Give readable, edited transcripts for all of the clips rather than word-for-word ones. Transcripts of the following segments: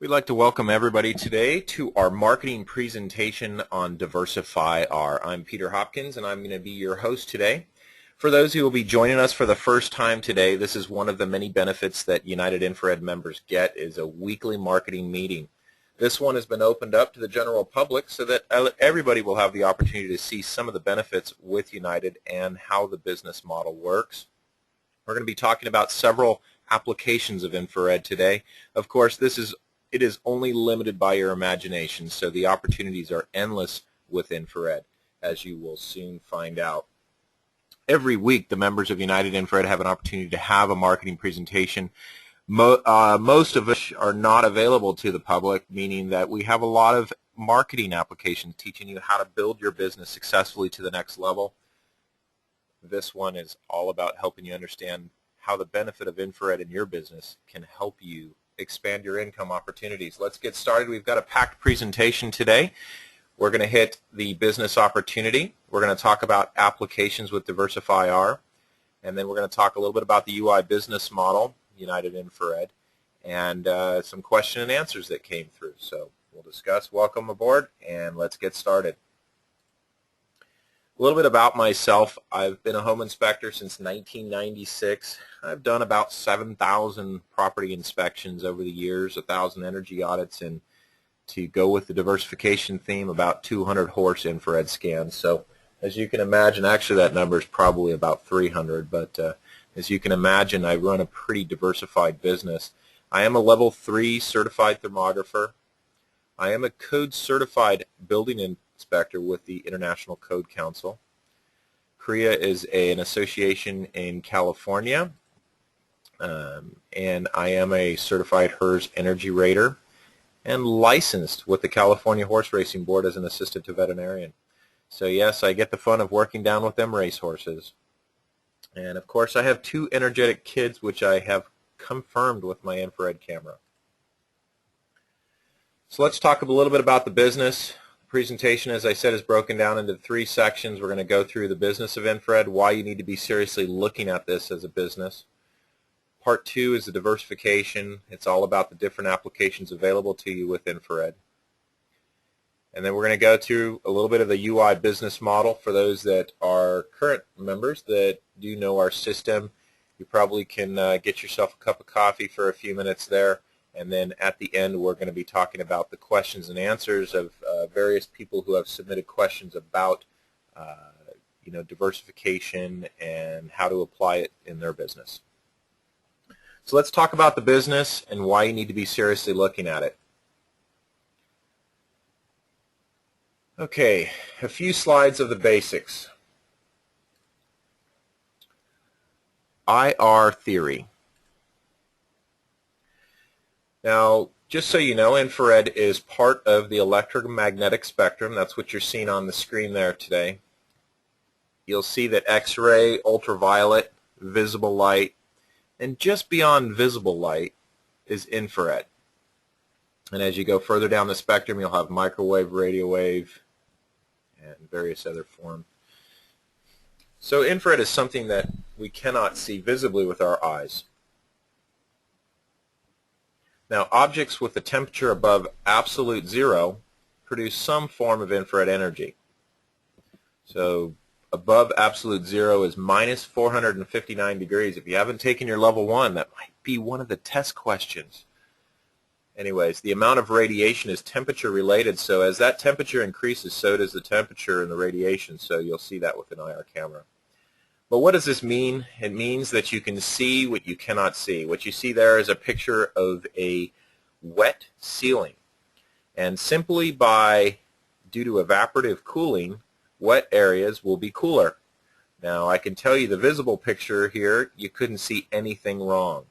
We'd like to welcome everybody today to our marketing presentation on Diversify IR. I'm Peter Hopkins and I'm going to be your host today. For those who will be joining us for the first time today, this is one of the many benefits that United Infrared members get is a weekly marketing meeting. This one has been opened up to the general public so that everybody will have the opportunity to see some of the benefits with United and how the business model works. We're going to be talking about several applications of infrared today. Of course, it is only limited by your imagination, so the opportunities are endless with infrared, as you will soon find out. Every week, the members of United Infrared have an opportunity to have a marketing presentation. Most of us are not available to the public, meaning that we have a lot of marketing applications teaching you how to build your business successfully to the next level. This one is all about helping you understand how the benefit of infrared in your business can help you expand your income opportunities. Let's get started. We've got a packed presentation today. We're going to hit the business opportunity. We're going to talk about applications with Diversify IR, and then we're going to talk a little bit about the UI business model, United Infrared, and some question and answers that came through. So we'll discuss. Welcome aboard, and let's get started. A little bit about myself. I've been a home inspector since 1996. I've done about 7,000 property inspections over the years, 1,000 energy audits, and to go with the diversification theme, about 200 horse infrared scans. So as you can imagine, actually that number is probably about 300, but as you can imagine, I run a pretty diversified business. I am a level 3 certified thermographer. I am a code certified building inspector with the International Code Council. CREA is an association in California, and I am a certified HERS energy rater and licensed with the California Horse Racing Board as an assistant to veterinarian. So yes, I get the fun of working down with them racehorses. And of course I have 2 energetic kids which I have confirmed with my infrared camera. So let's talk a little bit about the business. The presentation, as I said, is broken down into 3 sections. We're going to go through the business of infrared, why you need to be seriously looking at this as a business. Part 2 is the diversification. It's all about the different applications available to you with infrared. And then we're going to go through a little bit of the UI business model for those that are current members that do know our system. You probably can get yourself a cup of coffee for a few minutes there. And then at the end, we're going to be talking about the questions and answers of various people who have submitted questions about diversification and how to apply it in their business. So let's talk about the business and why you need to be seriously looking at it. Okay, a few slides of the basics. IR theory. Now, just so you know, infrared is part of the electromagnetic spectrum. That's what you're seeing on the screen there today. You'll see that X-ray, ultraviolet, visible light, and just beyond visible light is infrared. And as you go further down the spectrum, you'll have microwave, radio wave, and various other forms. So infrared is something that we cannot see visibly with our eyes. Now, objects with a temperature above absolute 0 produce some form of infrared energy. So above absolute 0 is minus 459 degrees. If you haven't taken your level 1, that might be one of the test questions. Anyways, the amount of radiation is temperature related, so as that temperature increases, so does the temperature and the radiation, so you'll see that with an IR camera. But what does this mean? It means that you can see what you cannot see. What you see there is a picture of a wet ceiling. And simply due to evaporative cooling, wet areas will be cooler. Now, I can tell you the visible picture here, you couldn't see anything wrong.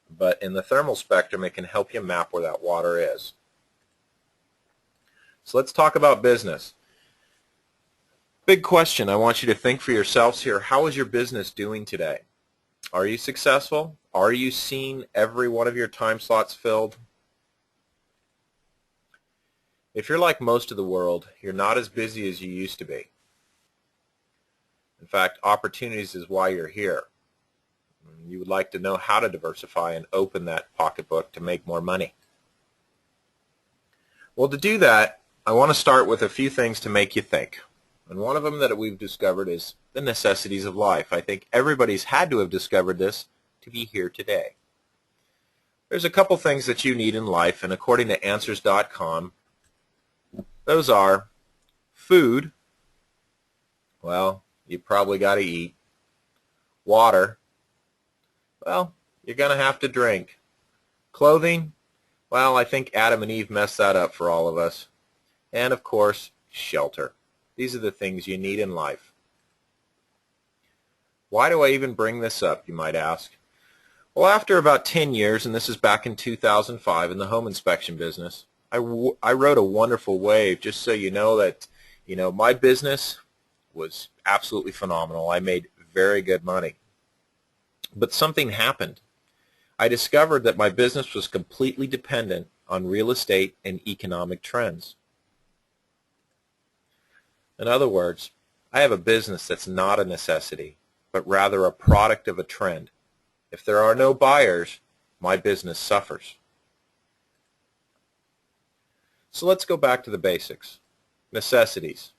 But in the thermal spectrum, it can help you map where that water is. So let's talk about business. Big question. I want you to think for yourselves here. How is your business doing today? Are you successful? Are you seeing every one of your time slots filled? If you're like most of the world, you're not as busy as you used to be. In fact, opportunities is why you're here. You would like to know how to diversify and open that pocketbook to make more money. Well, to do that, I want to start with a few things to make you think. And one of them that we've discovered is the necessities of life. I think everybody's had to have discovered this to be here today. There's a couple things that you need in life, and according to Answers.com, those are food. Well, you probably got to eat. Water. Well, you're going to have to drink. Clothing. Well, I think Adam and Eve messed that up for all of us. And, of course, shelter. These are the things you need in life. Why do I even bring this up, you might ask? Well, after about 10 years, and this is back in 2005 in the home inspection business, I rode a wonderful wave, just so you know that, my business was absolutely phenomenal. I made very good money. But something happened. I discovered that my business was completely dependent on real estate and economic trends. In other words, I have a business that's not a necessity, but rather a product of a trend. If there are no buyers, my business suffers. So let's go back to the basics. Necessities.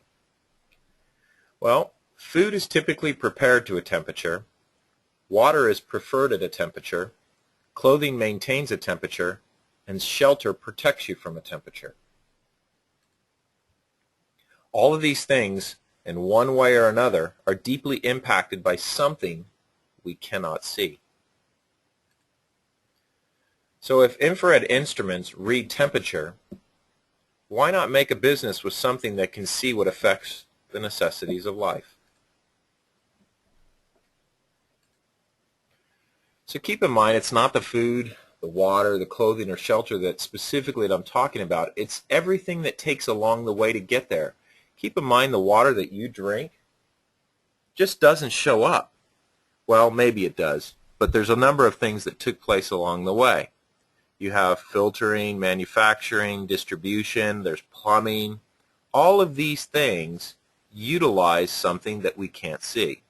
Well, food is typically prepared to a temperature. Water is preferred at a temperature. Clothing maintains a temperature. And shelter protects you from a temperature. All of these things, in one way or another, are deeply impacted by something we cannot see. So if infrared instruments read temperature, why not make a business with something that can see what affects the necessities of life? So keep in mind, it's not the food, the water, the clothing, or shelter that specifically that I'm talking about. It's everything that takes along the way to get there. Keep in mind the water that you drink just doesn't show up. Well, maybe it does, but there's a number of things that took place along the way. You have filtering, manufacturing, distribution, there's plumbing. All of these things utilize something that we can't see.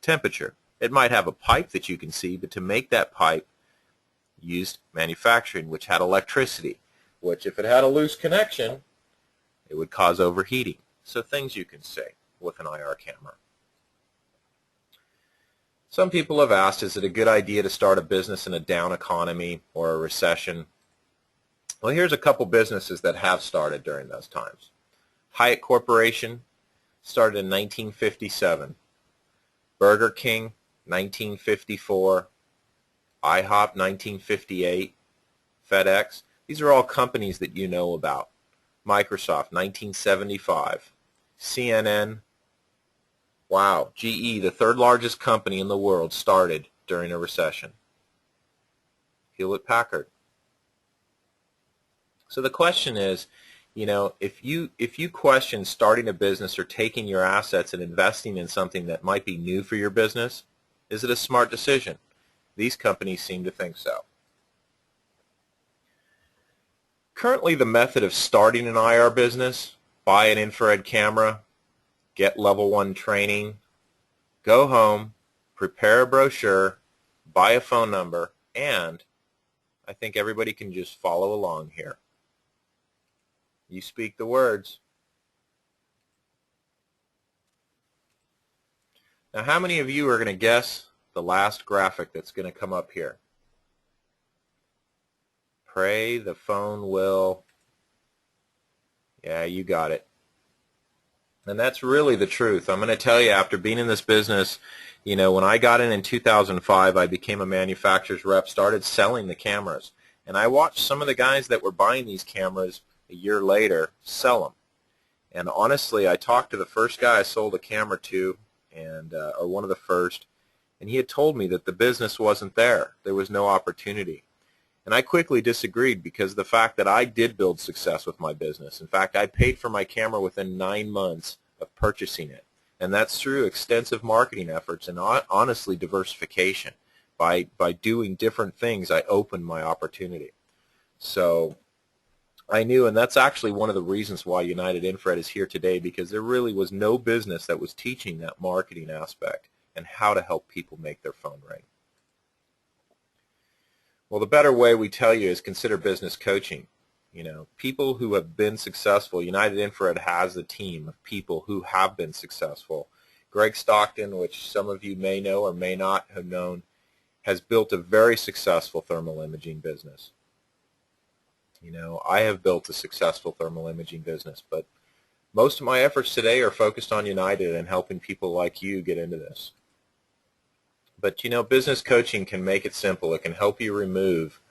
Temperature. It might have a pipe that you can see, but to make that pipe used manufacturing, which had electricity, which if it had a loose connection, it would cause overheating. So things you can see with an IR camera. Some people have asked, is it a good idea to start a business in a down economy or a recession? Well, here's a couple businesses that have started during those times. Hyatt Corporation started in 1957. Burger King, 1954. IHOP, 1958. FedEx. These are all companies that you know about. Microsoft, 1975. CNN. Wow, GE, the third largest company in the world, started during a recession. Hewlett-Packard. So the question is, if you question starting a business or taking your assets and investing in something that might be new for your business, is it a smart decision? These companies seem to think so. Currently, the method of starting an IR business, buy an infrared camera, get level 1 training, go home, prepare a brochure, buy a phone number, and I think everybody can just follow along here. You speak the words. Now, how many of you are going to guess the last graphic that's going to come up here? Pray the phone will. Yeah, you got it. And that's really the truth. I'm going to tell you, after being in this business, when I got in 2005, I became a manufacturer's rep, started selling the cameras. And I watched some of the guys that were buying these cameras a year later sell them. And honestly, I talked to the first guy I sold a camera to, or one of the first, and he had told me that the business wasn't there. There was no opportunity. And I quickly disagreed because of the fact that I did build success with my business. In fact, I paid for my camera within 9 months of purchasing it. And that's through extensive marketing efforts and honestly diversification. By doing different things, I opened my opportunity. So I knew, and that's actually one of the reasons why United Infrared is here today, because there really was no business that was teaching that marketing aspect and how to help people make their phone ring. Well, the better way we tell you is consider business coaching. People who have been successful. United Infrared has a team of people who have been successful. Greg Stockton, which some of you may know or may not have known, has built a very successful thermal imaging business. I have built a successful thermal imaging business, but most of my efforts today are focused on United and helping people like you get into this. But business coaching can make it simple. It can help you remove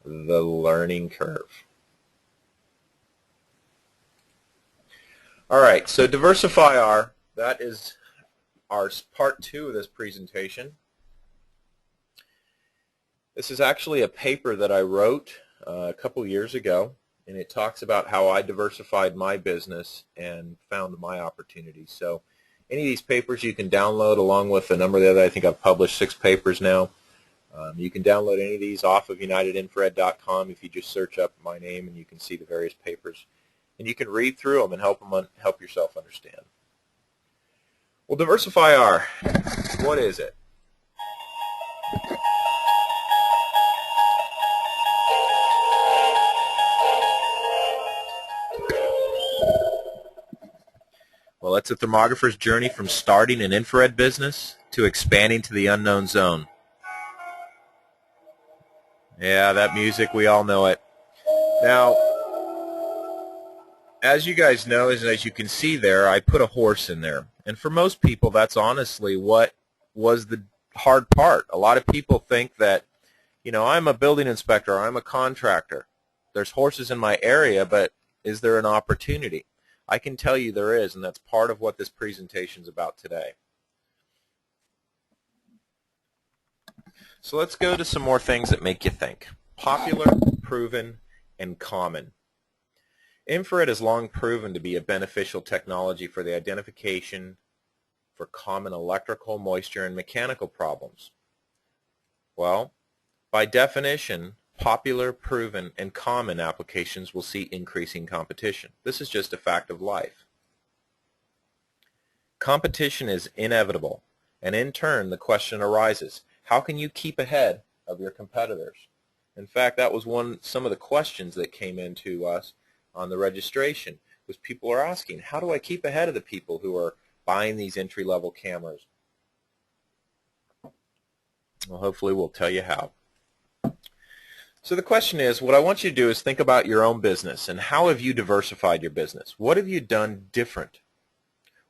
the learning curve. All right, so Diversify IR, that is our part 2 of this presentation. This is actually a paper that I wrote a couple years ago, and it talks about how I diversified my business and found my opportunities. So any of these papers you can download along with a number of the other. I think I've published 6 papers now. You can download any of these off of unitedinfrared.com if you just search up my name, and you can see the various papers. And you can read through them and help yourself understand. Well, Diversify IR, what is it? Well, it's a thermographer's journey from starting an infrared business to expanding to the unknown zone. Yeah, that music, we all know it. Now, as you guys know, as you can see there, I put a horse in there. And for most people, that's honestly what was the hard part. A lot of people think that, I'm a building inspector, I'm a contractor. There's horses in my area, but is there an opportunity? I can tell you there is, and that's part of what this presentation is about today. So let's go to some more things that make you think. Popular, proven, and common. Infrared has long proven to be a beneficial technology for the identification for common electrical, moisture, and mechanical problems. Well, by definition, popular, proven, and common applications will see increasing competition. This is just a fact of life. Competition is inevitable, and in turn, the question arises, how can you keep ahead of your competitors? In fact, that was some of the questions that came into us on the registration, was people are asking, how do I keep ahead of the people who are buying these entry-level cameras? Well, hopefully we'll tell you how. So the question is, what I want you to do is think about your own business and how have you diversified your business? What have you done different?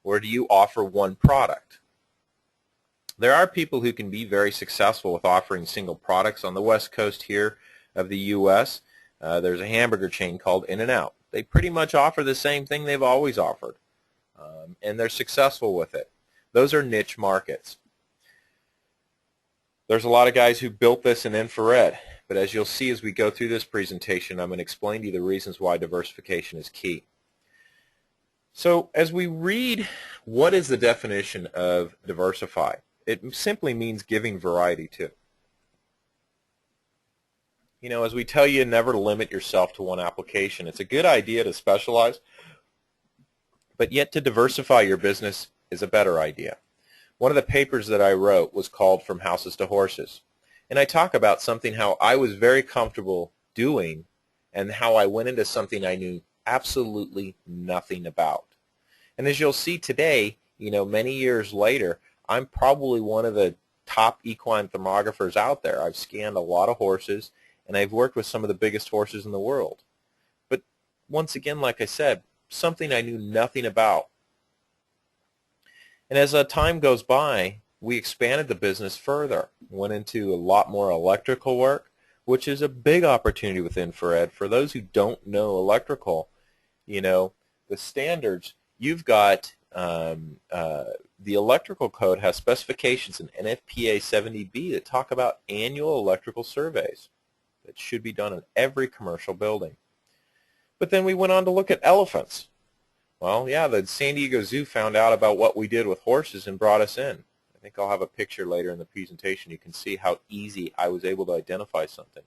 Or do you offer one product? There are people who can be very successful with offering single products. On the west coast here of the U.S., there's a hamburger chain called In-N-Out. They pretty much offer the same thing they've always offered, and they're successful with it. Those are niche markets. There's a lot of guys who built this in infrared, but as you'll see as we go through this presentation, I'm going to explain to you the reasons why diversification is key. So as we read, what is the definition of diversify? It simply means giving variety to. As we tell you, never limit yourself to one application. It's a good idea to specialize, but yet to diversify your business is a better idea. One of the papers that I wrote was called From Houses to Horses. And I talk about something how I was very comfortable doing and how I went into something I knew absolutely nothing about. And as you'll see today, many years later, I'm probably one of the top equine thermographers out there. I've scanned a lot of horses, and I've worked with some of the biggest horses in the world. But once again, like I said, something I knew nothing about. And as time goes by, we expanded the business further, went into a lot more electrical work, which is a big opportunity with infrared. For those who don't know electrical, the standards, you've got the electrical code has specifications in NFPA 70B that talk about annual electrical surveys that should be done in every commercial building. But then we went on to look at elephants. Well, yeah, the San Diego Zoo found out about what we did with horses and brought us in. I think I'll have a picture later in the presentation. You can see how easy I was able to identify something.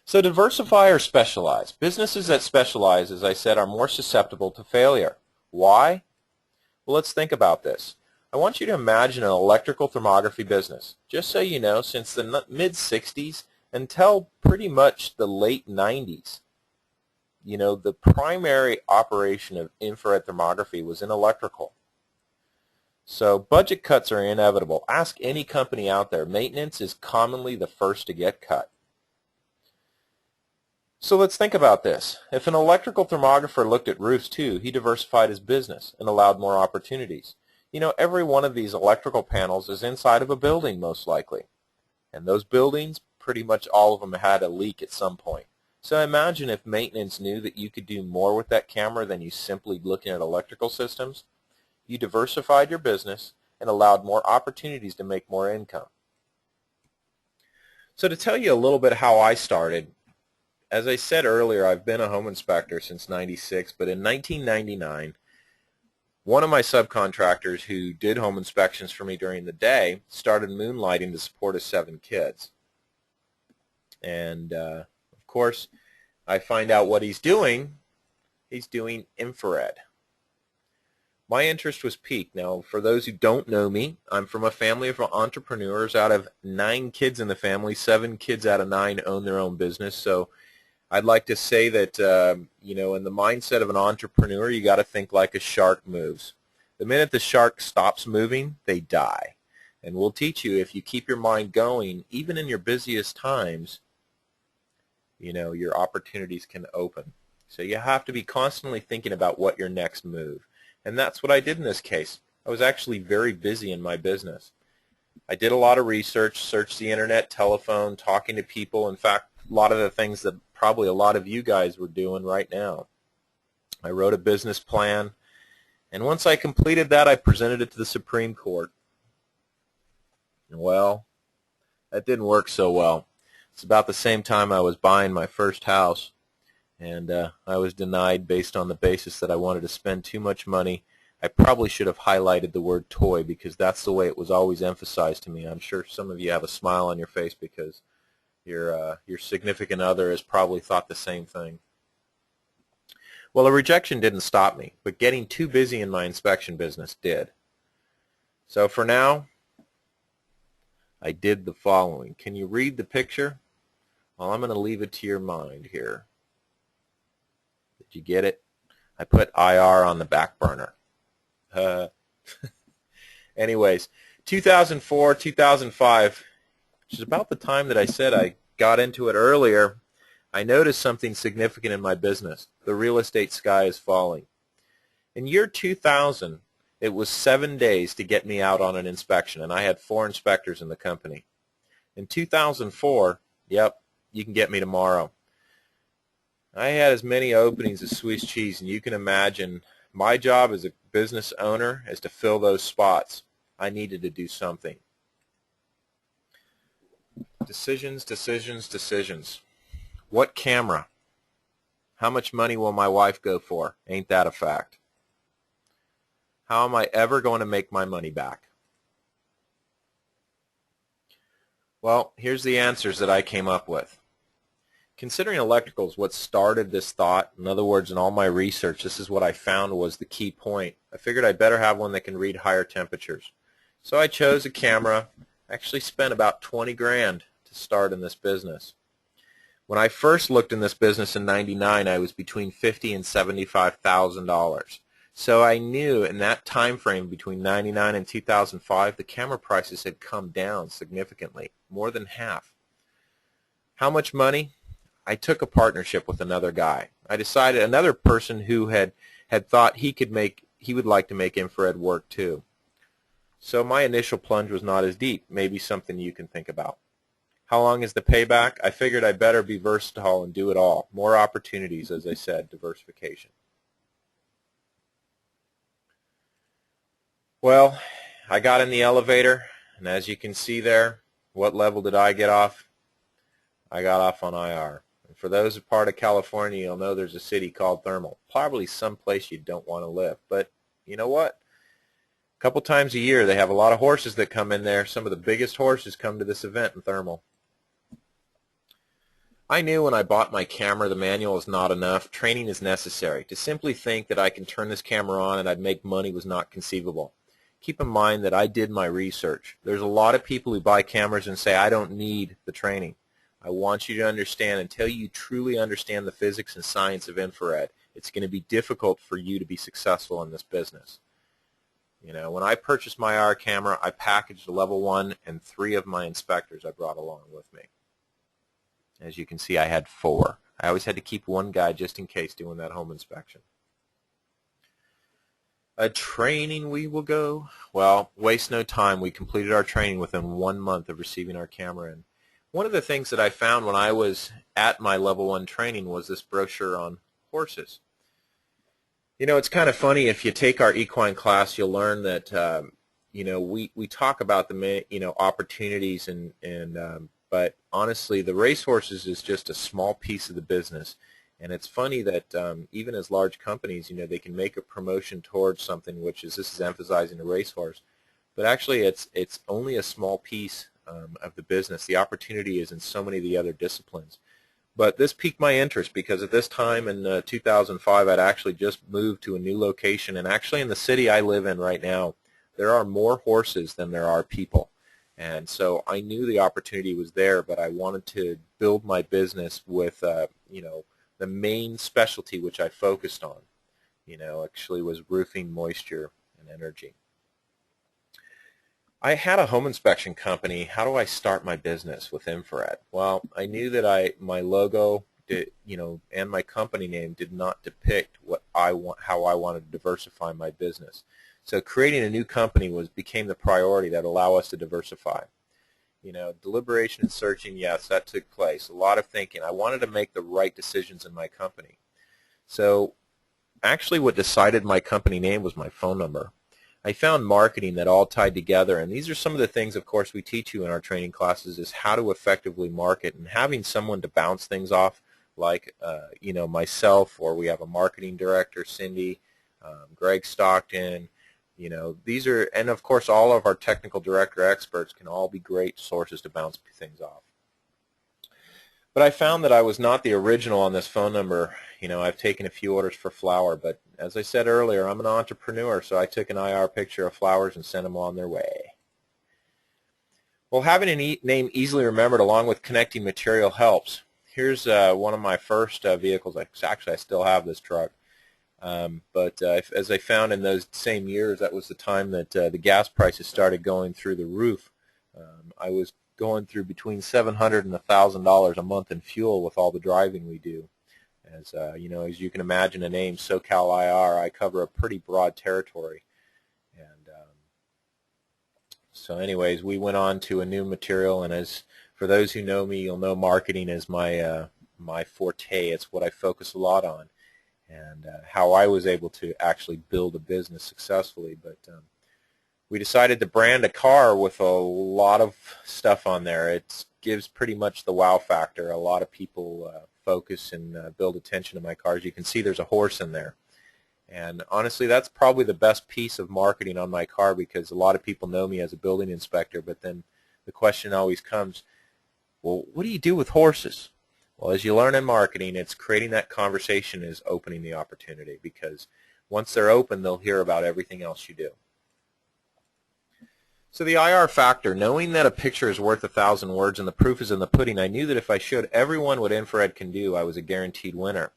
So diversify or specialize. Businesses that specialize, as I said, are more susceptible to failure. Why? Well, let's think about this. I want you to imagine an electrical thermography business. Just so you know, since the mid-60s, until pretty much the late 90s. The primary operation of infrared thermography was in electrical. So budget cuts are inevitable. Ask any company out there. Maintenance is commonly the first to get cut. So let's think about this. If an electrical thermographer looked at roofs too, he diversified his business and allowed more opportunities. Every one of these electrical panels is inside of a building most likely. And those buildings, pretty much all of them had a leak at some point. So imagine if maintenance knew that you could do more with that camera than you simply looking at electrical systems. You diversified your business and allowed more opportunities to make more income. So to tell you a little bit how I started, as I said earlier, I've been a home inspector since '96, but in 1999, one of my subcontractors who did home inspections for me during the day started moonlighting to support his 7 kids. And of course, I find out what he's doing. He's doing infrared. My interest was piqued. Now, for those who don't know me, I'm from a family of entrepreneurs. Out of 9 kids in the family, 7 kids out of 9 own their own business. So I'd like to say that, in the mindset of an entrepreneur, you got to think like a shark moves. The minute the shark stops moving, they die. And we'll teach you, if you keep your mind going, even in your busiest times, your opportunities can open. So you have to be constantly thinking about what your next move. And that's what I did in this case. I was actually very busy in my business. I did a lot of research, searched the internet, telephone, talking to people. In fact, a lot of the things that probably a lot of you guys were doing right now. I wrote a business plan, and once I completed that, I presented it to the Supreme Court. Well, that didn't work so well. It's about the same time I was buying my first house, and I was denied based on the basis that I wanted to spend too much money. I probably should have highlighted the word toy, because that's the way it was always emphasized to me. I'm sure some of you have a smile on your face because your significant other has probably thought the same thing. Well, a rejection didn't stop me, but getting too busy in my inspection business did. So for now, I did the following. Can you read the picture? Well, I'm going to leave it to your mind here. Did you get it? I put IR on the back burner. Anyways, 2004, 2005, which is about the time that I said I got into it earlier, I noticed something significant in my business. The real estate sky is falling. In year 2000, it was 7 days to get me out on an inspection, and I had 4 inspectors in the company. In 2004, yep, you can get me tomorrow. I had as many openings as Swiss cheese, and you can imagine my job as a business owner is to fill those spots. I needed to do something. Decisions, decisions, decisions. What camera? How much money will my wife go for? Ain't that a fact? How am I ever going to make my money back? Well, here's the answers that I came up with. Considering electrical is what started this thought, in other words, in all my research, this is what I found was the key point. I figured I'd better have one that can read higher temperatures. So I chose a camera. I actually spent about 20 grand to start in this business. When I first looked in this business in '99, I was between $50,000 and $75,000. So I knew in that time frame between '99 and 2005, the camera prices had come down significantly, more than half. How much money? I took a partnership with another guy. I decided another person who had thought he would like to make infrared work too. So my initial plunge was not as deep, maybe something you can think about. How long is the payback? I figured I'd better be versatile and do it all. More opportunities, as I said, diversification. Well, I got in the elevator, and as you can see there, what level did I get off? I got off on IR. And for those a part of California, you'll know there's a city called Thermal. Probably someplace you don't want to live. But you know what? A couple times a year, they have a lot of horses that come in there. Some of the biggest horses come to this event in Thermal. I knew when I bought my camera the manual is not enough. Training is necessary. To simply think that I can turn this camera on and I'd make money was not conceivable. Keep in mind that I did my research. There's a lot of people who buy cameras and say, I don't need the training. I want you to understand, until you truly understand the physics and science of infrared, it's going to be difficult for you to be successful in this business. You know, when I purchased my IR camera, I packaged a level 1 and 3 of my inspectors I brought along with me. As you can see, I had 4. I always had to keep one guy just in case doing that home inspection. A training we will go. Well, waste no time. We completed our training within 1 month of receiving our camera in. One of the things that I found when I was at my level 1 training was this brochure on horses. You know, it's kind of funny, if you take our equine class, you'll learn that you know, we talk about the opportunities but honestly, the racehorses is just a small piece of the business. And it's funny that even as large companies, you know, they can make a promotion towards something, which is, this is emphasizing the racehorse, but actually it's only a small piece of the business. The opportunity is in so many of the other disciplines. But this piqued my interest because at this time in 2005, I'd actually just moved to a new location, and actually in the city I live in right now, there are more horses than there are people. And so I knew the opportunity was there, but I wanted to build my business with, you know, the main specialty which I focused on, you know, actually was roofing, moisture, and energy. I had a home inspection company. How do I start my business with infrared? Well, I knew that my logo, you know, and my company name did not depict how I wanted to diversify my business. So creating a new company became the priority that allow us to diversify. You know, deliberation and searching, yes, that took place. A lot of thinking. I wanted to make the right decisions in my company. So actually what decided my company name was my phone number. I found marketing that all tied together, and these are some of the things, of course, we teach you in our training classes, is how to effectively market, and having someone to bounce things off, like you know, myself, or we have a marketing director, Cindy, Greg Stockton. You know, these are, and of course all of our technical director experts can all be great sources to bounce things off. But I found that I was not the original on this phone number. You know, I've taken a few orders for flour, but as I said earlier, I'm an entrepreneur, so I took an IR picture of flowers and sent them on their way. Well, having a name easily remembered along with connecting material helps. Here's one of my first vehicles. Actually, I still have this truck. As I found in those same years, that was the time that the gas prices started going through the roof. I was going through between $700 and $1,000 a month in fuel with all the driving we do. As you know, as you can imagine, a name SoCal IR, I cover a pretty broad territory. And so anyways, we went on to a new material, and as for those who know me, you'll know marketing is my my forte. It's what I focus a lot on, and how I was able to actually build a business successfully. But we decided to brand a car with a lot of stuff on there. It gives pretty much the wow factor. A lot of people focus and build attention to my cars. You can see there's a horse in there. And honestly, that's probably the best piece of marketing on my car, because a lot of people know me as a building inspector, but then the question always comes, well, what do you do with horses? Well, as you learn in marketing, it's creating that conversation is opening the opportunity, because once they're open, they'll hear about everything else you do. So the IR factor, knowing that a picture is worth 1,000 words and the proof is in the pudding, I knew that if I showed everyone what infrared can do, I was a guaranteed winner.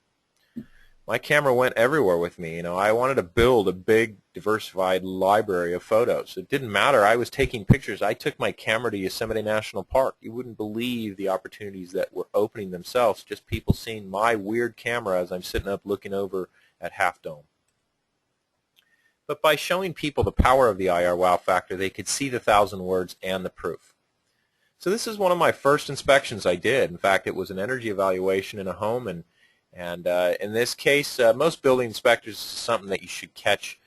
My camera went everywhere with me. You know, I wanted to build a big diversified library of photos. It didn't matter. I was taking pictures. I took my camera to Yosemite National Park. You wouldn't believe the opportunities that were opening themselves, just people seeing my weird camera as I'm sitting up looking over at Half Dome. But by showing people the power of the IR wow factor, they could see the 1,000 words and the proof. So this is one of my first inspections I did. In fact, it was an energy evaluation in a home, and in this case, most building inspectors is something that you should catch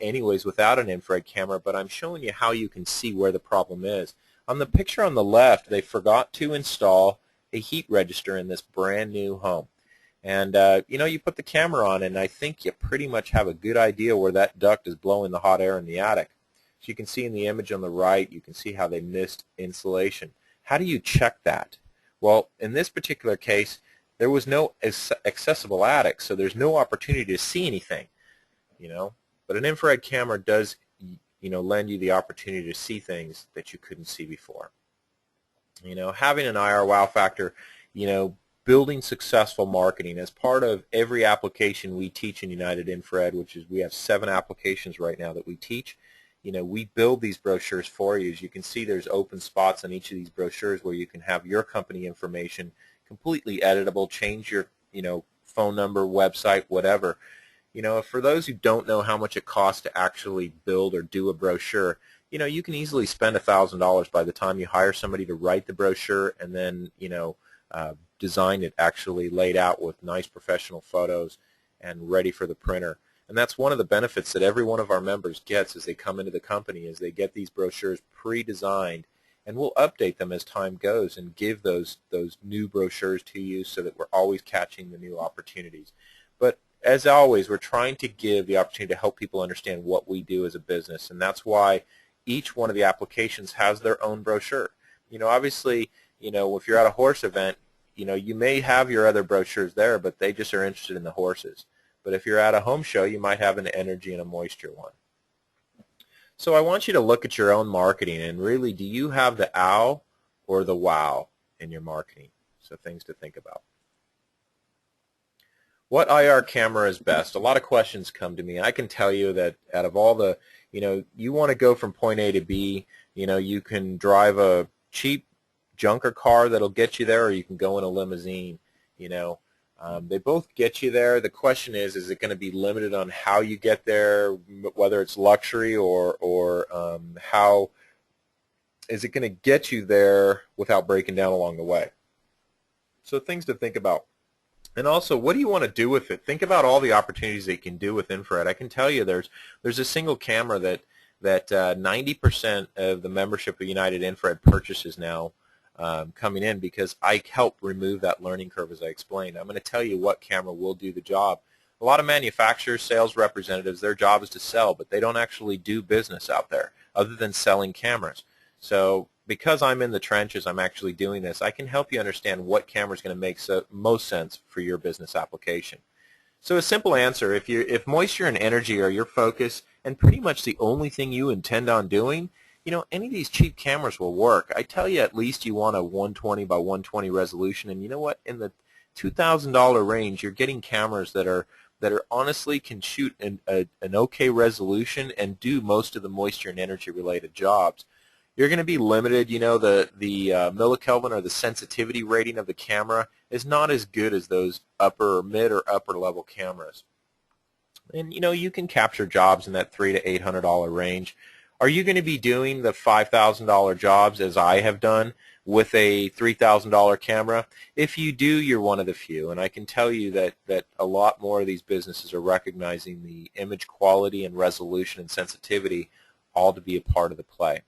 anyways without an infrared camera, but I'm showing you how you can see where the problem is. On the picture on the left, they forgot to install a heat register in this brand new home. And you know, you put the camera on, and I think you pretty much have a good idea where that duct is blowing the hot air in the attic. So you can see in the image on the right, you can see how they missed insulation. How do you check that? Well, in this particular case, there was no accessible attic, so there's no opportunity to see anything, you know. But an infrared camera does, you know, lend you the opportunity to see things that you couldn't see before. Having an IR wow factor, building successful marketing as part of every application we teach in United Infrared, which is we have 7 applications right now that we teach. We build these brochures for you. As you can see, there's open spots on each of these brochures where you can have your company information completely editable, change your, phone number, website, whatever. For those who don't know how much it costs to actually build or do a brochure, you can easily spend $1,000 by the time you hire somebody to write the brochure and then, design it actually laid out with nice professional photos and ready for the printer. And that's one of the benefits that every one of our members gets as they come into the company, is they get these brochures pre-designed, and we'll update them as time goes and give those new brochures to you so that we're always catching the new opportunities. But as always, we're trying to give the opportunity to help people understand what we do as a business, and that's why each one of the applications has their own brochure. Obviously, if you're at a horse event, you may have your other brochures there, but they just are interested in the horses. But if you're at a home show, you might have an energy and a moisture one. So I want you to look at your own marketing, and really, do you have the ow or the wow in your marketing? So things to think about. What IR camera is best? A lot of questions come to me. I can tell you that out of all the, you want to go from point A to B, you can drive a cheap junker car that'll get you there, or you can go in a limousine. They both get you there. The question is it going to be limited on how you get there, whether it's luxury or how is it going to get you there without breaking down along the way? So things to think about. And also, what do you want to do with it? Think about all the opportunities that you can do with infrared. I can tell you there's a single camera that 90% of the membership of United Infrared purchases now coming in because I help remove that learning curve, as I explained. I'm going to tell you what camera will do the job. A lot of manufacturers, sales representatives, their job is to sell, but they don't actually do business out there other than selling cameras. So because I'm in the trenches, I'm actually doing this, I can help you understand what camera is going to make most sense for your business application. So a simple answer, if moisture and energy are your focus and pretty much the only thing you intend on doing, any of these cheap cameras will work. I tell you, at least you want a 120 by 120 resolution, and you know what? In the $2,000 range, you're getting cameras that are honestly can shoot an okay resolution and do most of the moisture and energy related jobs. You're going to be limited. The millikelvin or the sensitivity rating of the camera is not as good as those mid or upper level cameras. And you can capture jobs in that $300 to $800 range. Are you going to be doing the $5,000 jobs as I have done with a $3,000 camera? If you do, you're one of the few, and I can tell you that a lot more of these businesses are recognizing the image quality and resolution and sensitivity all to be a part of the play.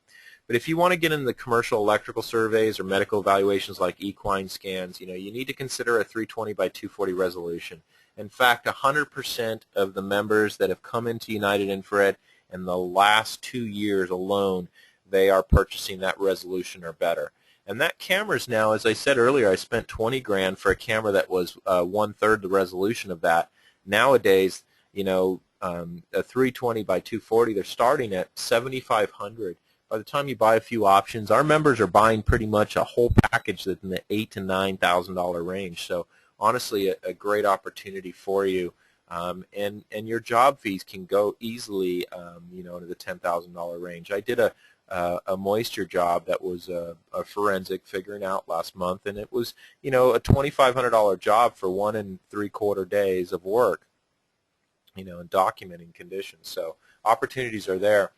But if you want to get into the commercial electrical surveys or medical evaluations like equine scans, you need to consider a 320 by 240 resolution. In fact, 100% of the members that have come into United Infrared in the last 2 years alone, they are purchasing that resolution or better. And that camera's now, as I said earlier, I spent 20 grand for a camera that was 1/3 the resolution of that. Nowadays, a 320 by 240, they're starting at $7,500. By the time you buy a few options, our members are buying pretty much a whole package that's in the $8,000 to $9,000 range. So honestly, a great opportunity for you. And your job fees can go easily, to the $10,000 range. I did a moisture job that was a forensic figuring out last month, and it was, a $2,500 job for 1 3/4 days of work, and documenting conditions. So opportunities are there.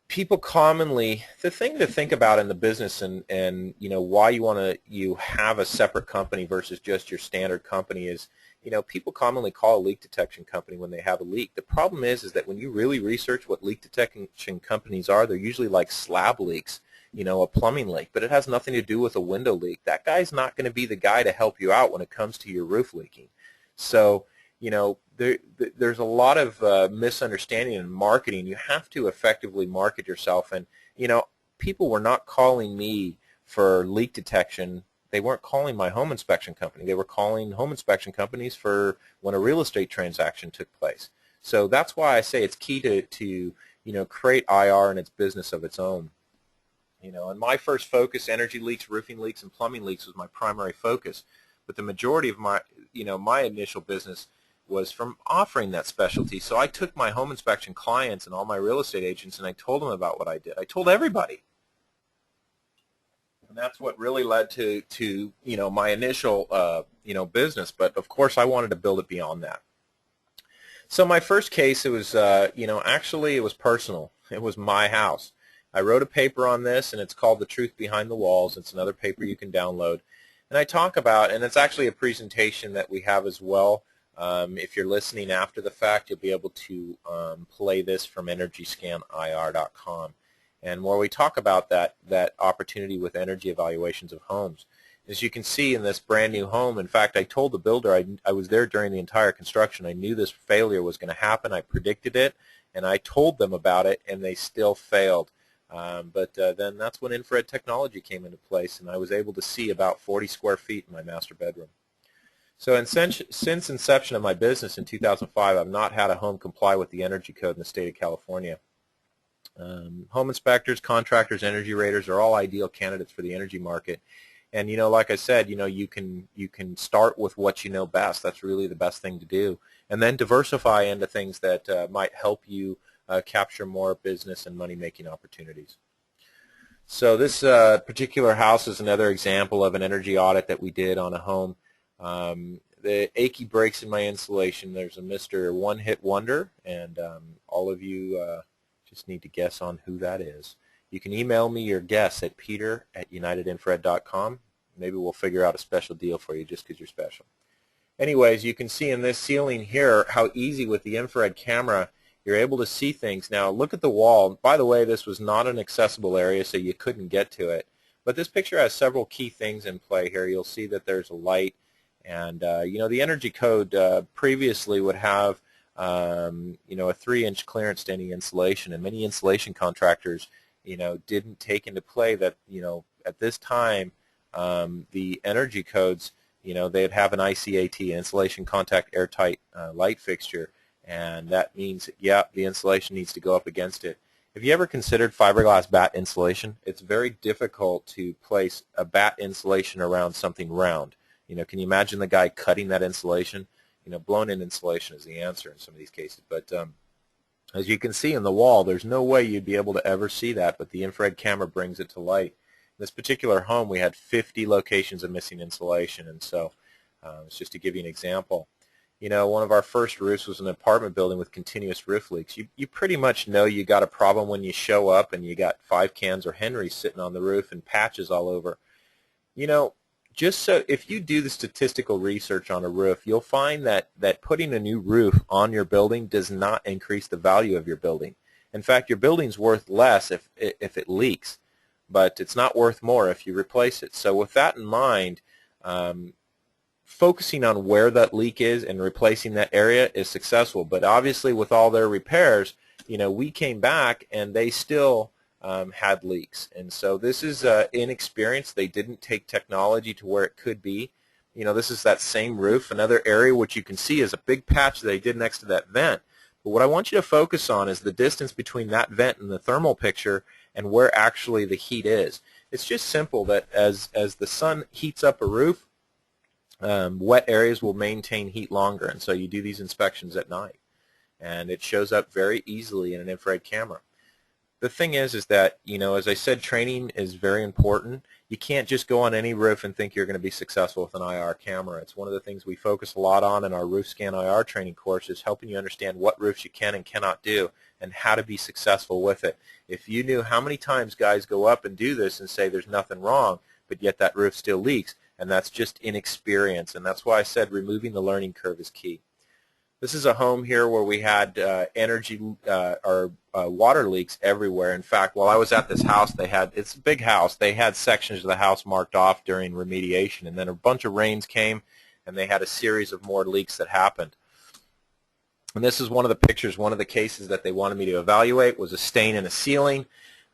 People commonly, the thing to think about in the business and why you have a separate company versus just your standard company is, people commonly call a leak detection company when they have a leak. The problem is that when you really research what leak detection companies are, they're usually like slab leaks, a plumbing leak, but it has nothing to do with a window leak. That guy's not going to be the guy to help you out when it comes to your roof leaking. So, there's a lot of misunderstanding in marketing. You have to effectively market yourself, and people were not calling me for leak detection. They weren't calling my home inspection company. They were calling home inspection companies for when a real estate transaction took place. So that's why I say it's key to create IR and its business of its own. And my first focus, energy leaks, roofing leaks, and plumbing leaks was my primary focus. But the majority of my initial business was from offering that specialty. So I took my home inspection clients and all my real estate agents and I told them about what I did. I told everybody. And that's what really led to my initial business. But of course I wanted to build it beyond that. So my first case, it was actually it was personal. It was my house. I wrote a paper on this, and it's called The Truth Behind the Walls. It's another paper you can download. And I talk about, and it's actually a presentation that we have as well. If you're listening after the fact, you'll be able to play this from EnergyscanIR.com, and where we talk about that opportunity with energy evaluations of homes. As you can see in this brand new home, in fact, I told the builder, I was there during the entire construction. I knew this failure was going to happen. I predicted it, and I told them about it, and they still failed. But then that's when infrared technology came into place, and I was able to see about 40 square feet in my master bedroom. So since inception of my business in 2005, I've not had a home comply with the energy code in the state of California. Home inspectors, contractors, energy raters are all ideal candidates for the energy market. And like I said, you can start with what you know best. That's really the best thing to do, and then diversify into things that might help you capture more business and money-making opportunities. So this particular house is another example of an energy audit that we did on a home. The achy breaks in my insulation. There's a Mr. One-Hit Wonder, and all of you just need to guess on who that is. You can email me your guess at peter@unitedinfrared.com. Maybe we'll figure out a special deal for you just because you're special. Anyways, you can see in this ceiling here how easy with the infrared camera you're able to see things. Now look at the wall. By the way, this was not an accessible area, so you couldn't get to it. But this picture has several key things in play here. You'll see that there's a light, and the energy code previously would have a 3-inch clearance to any insulation, and many insulation contractors didn't take into play that at this time the energy codes, they'd have an ICAT, insulation contact airtight light fixture, and that means, yeah, the insulation needs to go up against it. Have you ever considered fiberglass batt insulation? It's very difficult to place a batt insulation around something round. Can you imagine the guy cutting that insulation? Blown-in insulation is the answer in some of these cases. But as you can see in the wall, there's no way you'd be able to ever see that, but the infrared camera brings it to light. In this particular home, we had 50 locations of missing insulation, and so it's just to give you an example. One of our first roofs was an apartment building with continuous roof leaks. You pretty much know you got a problem when you show up and you got 5 cans or Henrys sitting on the roof and patches all over. Just so if you do the statistical research on a roof, you'll find that putting a new roof on your building does not increase the value of your building. In fact, your building's worth less if it leaks, but it's not worth more if you replace it. So with that in mind, focusing on where that leak is and replacing that area is successful. But obviously with all their repairs, we came back and they still had leaks. And so this is inexperience. They didn't take technology to where it could be. This is that same roof. Another area which you can see is a big patch that they did next to that vent. But what I want you to focus on is the distance between that vent and the thermal picture and where actually the heat is. It's just simple that as the sun heats up a roof, wet areas will maintain heat longer, and so you do these inspections at night, and it shows up very easily in an infrared camera. The thing is that, as I said, training is very important. You can't just go on any roof and think you're going to be successful with an IR camera. It's one of the things we focus a lot on in our Roof Scan IR training course, is helping you understand what roofs you can and cannot do and how to be successful with it. If you knew how many times guys go up and do this and say there's nothing wrong, but yet that roof still leaks, and that's just inexperience, and that's why I said removing the learning curve is key. This is a home here where we had water leaks everywhere. In fact, while I was at this house, it's a big house, they had sections of the house marked off during remediation, and then a bunch of rains came and they had a series of more leaks that happened. And this is one of the pictures. One of the cases that they wanted me to evaluate was a stain in a ceiling.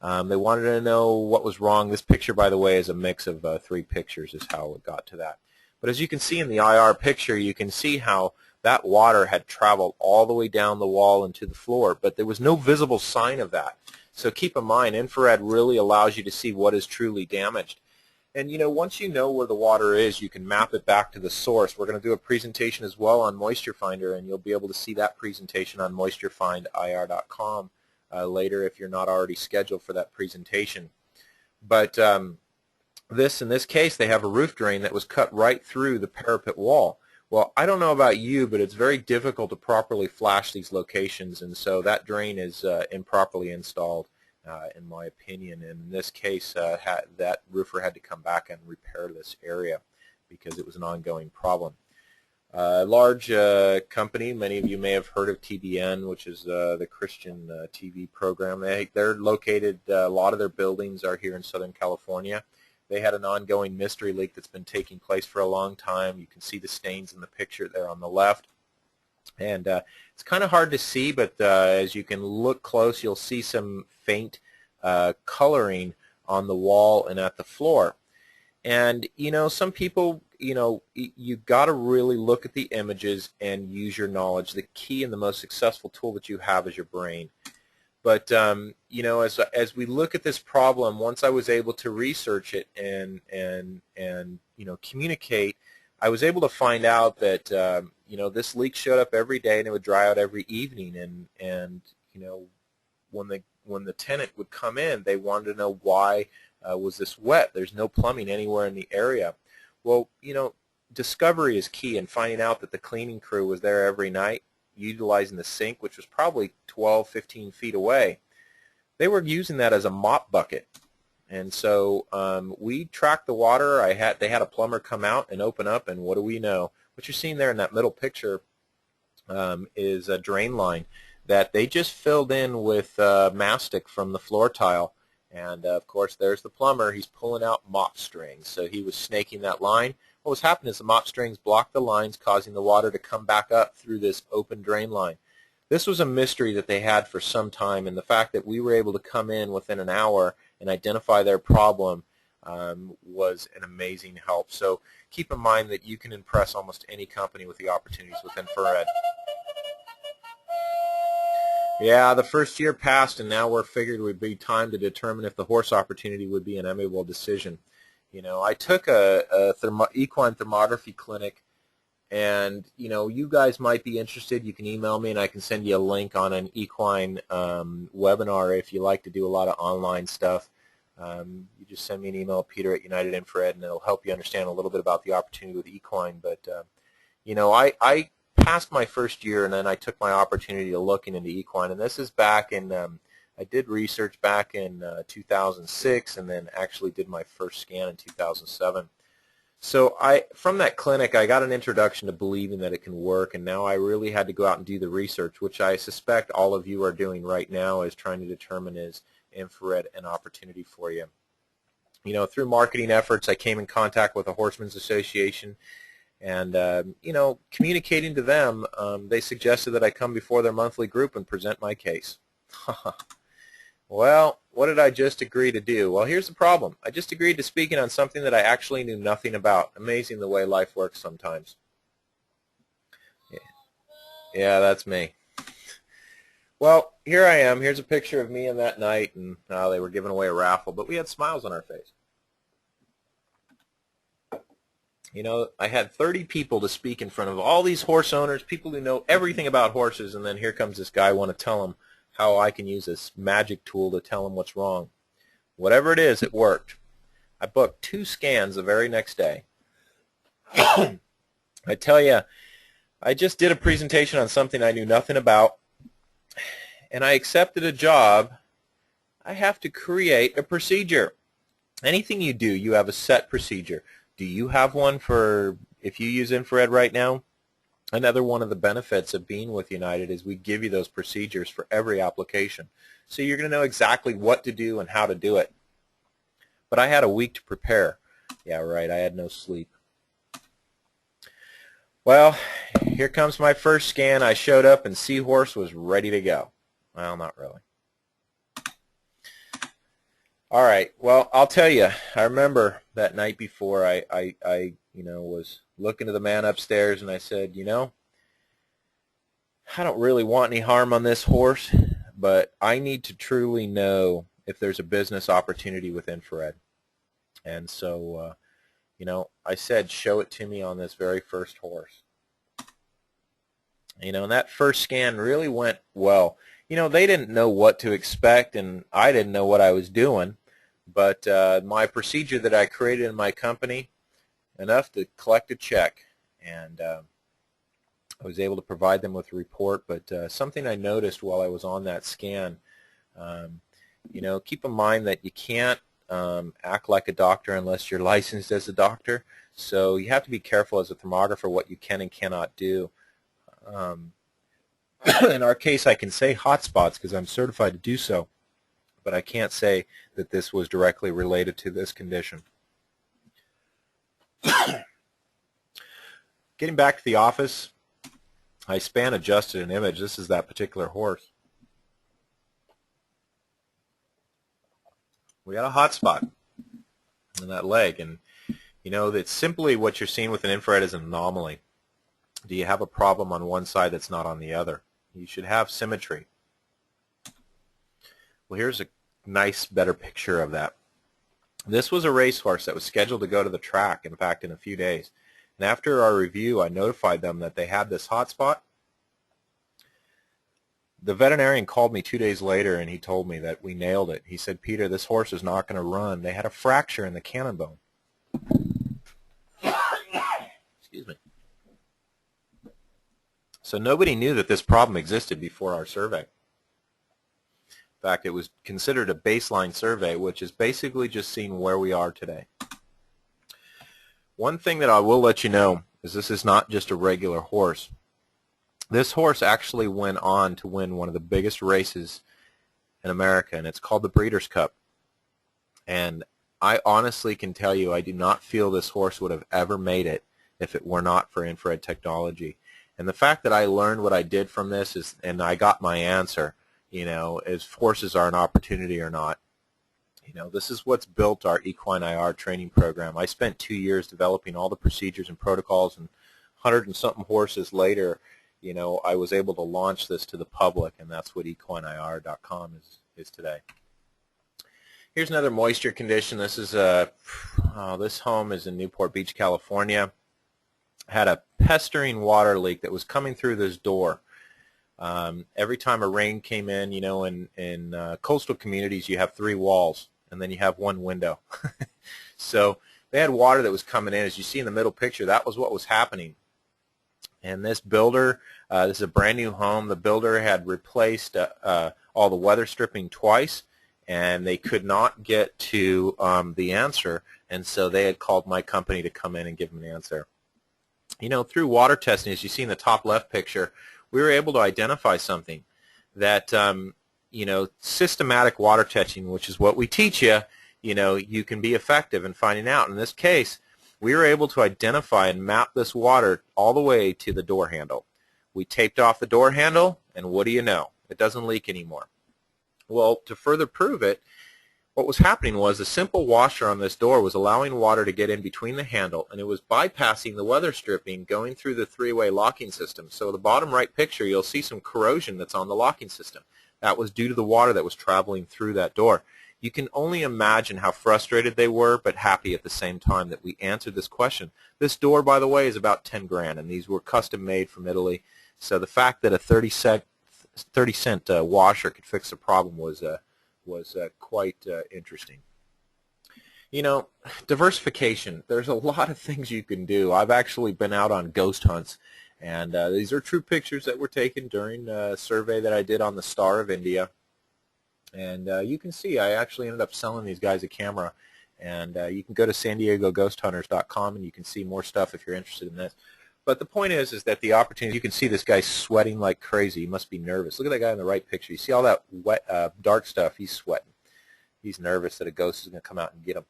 They wanted to know what was wrong. This picture, by the way, is a mix of 3 pictures is how it got to that. But as you can see in the IR picture, you can see how that water had traveled all the way down the wall and to the floor, but there was no visible sign of that. So keep in mind, infrared really allows you to see what is truly damaged. And once you know where the water is, you can map it back to the source. We're going to do a presentation as well on Moisture Finder, and you'll be able to see that presentation on moisturefindIR.com later if you're not already scheduled for that presentation. But in this case, they have a roof drain that was cut right through the parapet wall. Well, I don't know about you, but it's very difficult to properly flash these locations, and so that drain is improperly installed. In my opinion. In this case, that roofer had to come back and repair this area because it was an ongoing problem. A large company, many of you may have heard of TBN, which is the Christian TV program. They're located, a lot of their buildings are here in Southern California. They had an ongoing mystery leak that's been taking place for a long time. You can see the stains in the picture there on the left. And it's kind of hard to see, but as you can look close, you'll see some faint coloring on the wall and at the floor. And some people, you've got to really look at the images and use your knowledge. The key and the most successful tool that you have is your brain. But as we look at this problem, once I was able to research it and communicate, I was able to find out that this leak showed up every day and it would dry out every evening. And when the tenant would come in, they wanted to know why was this wet. There's no plumbing anywhere in the area. Well, discovery is key, and finding out that the cleaning crew was there every night, utilizing the sink, which was probably 12, 15 feet away. They were using that as a mop bucket. And so we tracked the water. They had a plumber come out and open up, and what do we know? What you're seeing there in that middle picture is a drain line that they just filled in with mastic from the floor tile. And of course, there's the plumber. He's pulling out mop strings. So he was snaking that line. What was happening is the mop strings blocked the lines, causing the water to come back up through this open drain line. This was a mystery that they had for some time, and the fact that we were able to come in within an hour and identify their problem was an amazing help. So keep in mind that you can impress almost any company with the opportunities with infrared. Yeah, the first year passed, and now we're figured it would be time to determine if the horse opportunity would be an amiable decision. I took a equine thermography clinic, and you guys might be interested. You can email me, and I can send you a link on an equine webinar if you like to do a lot of online stuff. You just send me an email, Peter at United Infrared, and it'll help you understand a little bit about the opportunity with equine. But I passed my first year, and then I took my opportunity to looking into equine, and this is back in I did research back in 2006, and then actually did my first scan in 2007. So from that clinic, I got an introduction to believing that it can work, and now I really had to go out and do the research, which I suspect all of you are doing right now, is trying to determine is infrared an opportunity for you. Through marketing efforts, I came in contact with the Horsemen's Association, and communicating to them, they suggested that I come before their monthly group and present my case. Well, what did I just agree to do? Well, here's the problem. I just agreed to speaking on something that I actually knew nothing about. Amazing the way life works sometimes. Yeah, that's me. Well, here I am. Here's a picture of me on that night, and they were giving away a raffle, but we had smiles on our face. I had 30 people to speak in front of all these horse owners, people who know everything about horses, and then here comes this guy, I want to tell them how I can use this magic tool to tell them what's wrong. Whatever it is, it worked. I booked 2 scans the very next day. I tell you, I just did a presentation on something I knew nothing about, and I accepted a job. I have to create a procedure. Anything you do, you have a set procedure. Do you have one for if you use infrared right now? Another one of the benefits of being with United is we give you those procedures for every application. So you're going to know exactly what to do and how to do it. But I had a week to prepare. Yeah, right, I had no sleep. Well, here comes my first scan. I showed up and Seahorse was ready to go. Well, not really. All right, well, I'll tell you, I remember that night before I was looking to the man upstairs, and I said, I don't really want any harm on this horse, but I need to truly know if there's a business opportunity with infrared. And so, I said, show it to me on this very first horse. And that first scan really went well. They didn't know what to expect, and I didn't know what I was doing. But my procedure that I created in my company, enough to collect a check, and I was able to provide them with a report. But something I noticed while I was on that scan, keep in mind that you can't act like a doctor unless you're licensed as a doctor. So you have to be careful as a thermographer what you can and cannot do. In our case, I can say hotspots because I'm certified to do so, but I can't say that this was directly related to this condition. Getting back to the office, I span adjusted an image. This is that particular horse. We got a hotspot in that leg, and that's simply what you're seeing with an infrared is an anomaly. Do you have a problem on one side that's not on the other? You should have symmetry. Well, here's a nice, better picture of that. This was a racehorse that was scheduled to go to the track, in fact, in a few days. And after our review, I notified them that they had this hotspot. The veterinarian called me 2 days later, and he told me that we nailed it. He said, Peter, this horse is not going to run. They had a fracture in the cannon bone. Excuse me. So nobody knew that this problem existed before our survey. In fact, it was considered a baseline survey, which is basically just seeing where we are today. One thing that I will let you know is this is not just a regular horse. This horse actually went on to win one of the biggest races in America, and it's called the Breeders' Cup. And I honestly can tell you I do not feel this horse would have ever made it if it were not for infrared technology. And the fact that I learned what I did from this is, and I got my answer, is horses are an opportunity or not. This is what's built our Equine IR training program. I spent 2 years developing all the procedures and protocols, and 100 and something horses later, I was able to launch this to the public, and that's what equineir.com is today. Here's another moisture condition. This is this home is in Newport Beach, California. Had a pestering water leak that was coming through this door. Every time a rain came in, in coastal communities you have 3 walls and then you have 1 window. So they had water that was coming in. As you see in the middle picture, that was what was happening. And this builder, this is a brand new home. The builder had replaced all the weather stripping twice, and they could not get to the answer, and so they had called my company to come in and give them an answer. Through water testing, as you see in the top left picture, we were able to identify something that, systematic water testing, which is what we teach you, you can be effective in finding out. In this case, we were able to identify and map this water all the way to the door handle. We taped off the door handle, and what do you know? It doesn't leak anymore. Well, to further prove it, what was happening was a simple washer on this door was allowing water to get in between the handle, and it was bypassing the weather stripping going through the 3-way locking system. So the bottom right picture, you'll see some corrosion that's on the locking system. That was due to the water that was traveling through that door. You can only imagine how frustrated they were, but happy at the same time that we answered this question. This door, by the way, is about 10 grand, and these were custom made from Italy. So the fact that a 30-cent washer could fix the problem was quite interesting. Diversification. There's a lot of things you can do. I've actually been out on ghost hunts, and these are true pictures that were taken during a survey that I did on the Star of India. And you can see I actually ended up selling these guys a camera, and you can go to SanDiegoGhostHunters.com and you can see more stuff if you're interested in this. But the point is that the opportunity, you can see this guy sweating like crazy. He must be nervous. Look at that guy in the right picture. You see all that wet, dark stuff? He's sweating. He's nervous that a ghost is going to come out and get him.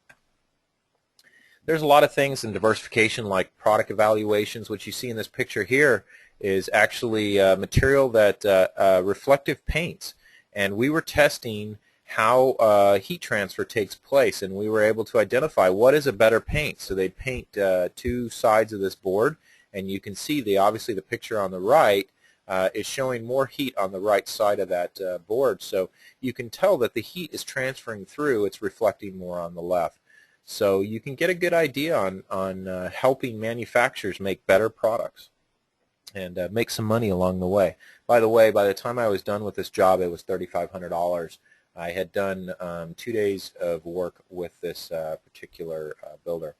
There's a lot of things in diversification like product evaluations. What you see in this picture here is actually material that reflective paints. And we were testing how heat transfer takes place, and we were able to identify what is a better paint. So they paint 2 sides of this board, and you can see obviously the picture on the right is showing more heat on the right side of that board. So you can tell that the heat is transferring through. It's reflecting more on the left. So you can get a good idea on helping manufacturers make better products and make some money along the way. By the way, by the time I was done with this job, it was $3,500. I had done 2 days of work with this particular builder.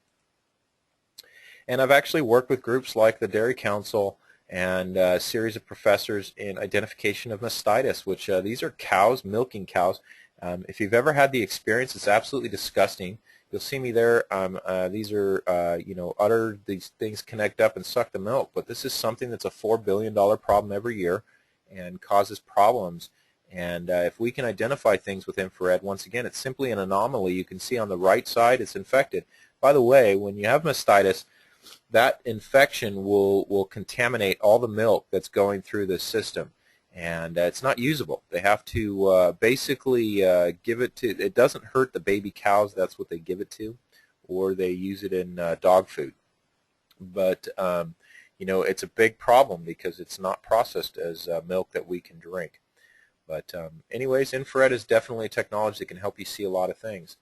And I've actually worked with groups like the Dairy Council and a series of professors in identification of mastitis, which these are cows, milking cows. If you've ever had the experience, it's absolutely disgusting. You'll see me there. These are, these things connect up and suck the milk. But this is something that's a $4 billion problem every year and causes problems. And if we can identify things with infrared, once again, it's simply an anomaly. You can see on the right side it's infected. By the way, when you have mastitis, that infection will contaminate all the milk that's going through the system. And it's not usable. They have to basically give it to, it doesn't hurt the baby cows, that's what they give it to, or they use it in dog food. But, it's a big problem because it's not processed as milk that we can drink. But anyways, infrared is definitely a technology that can help you see a lot of things.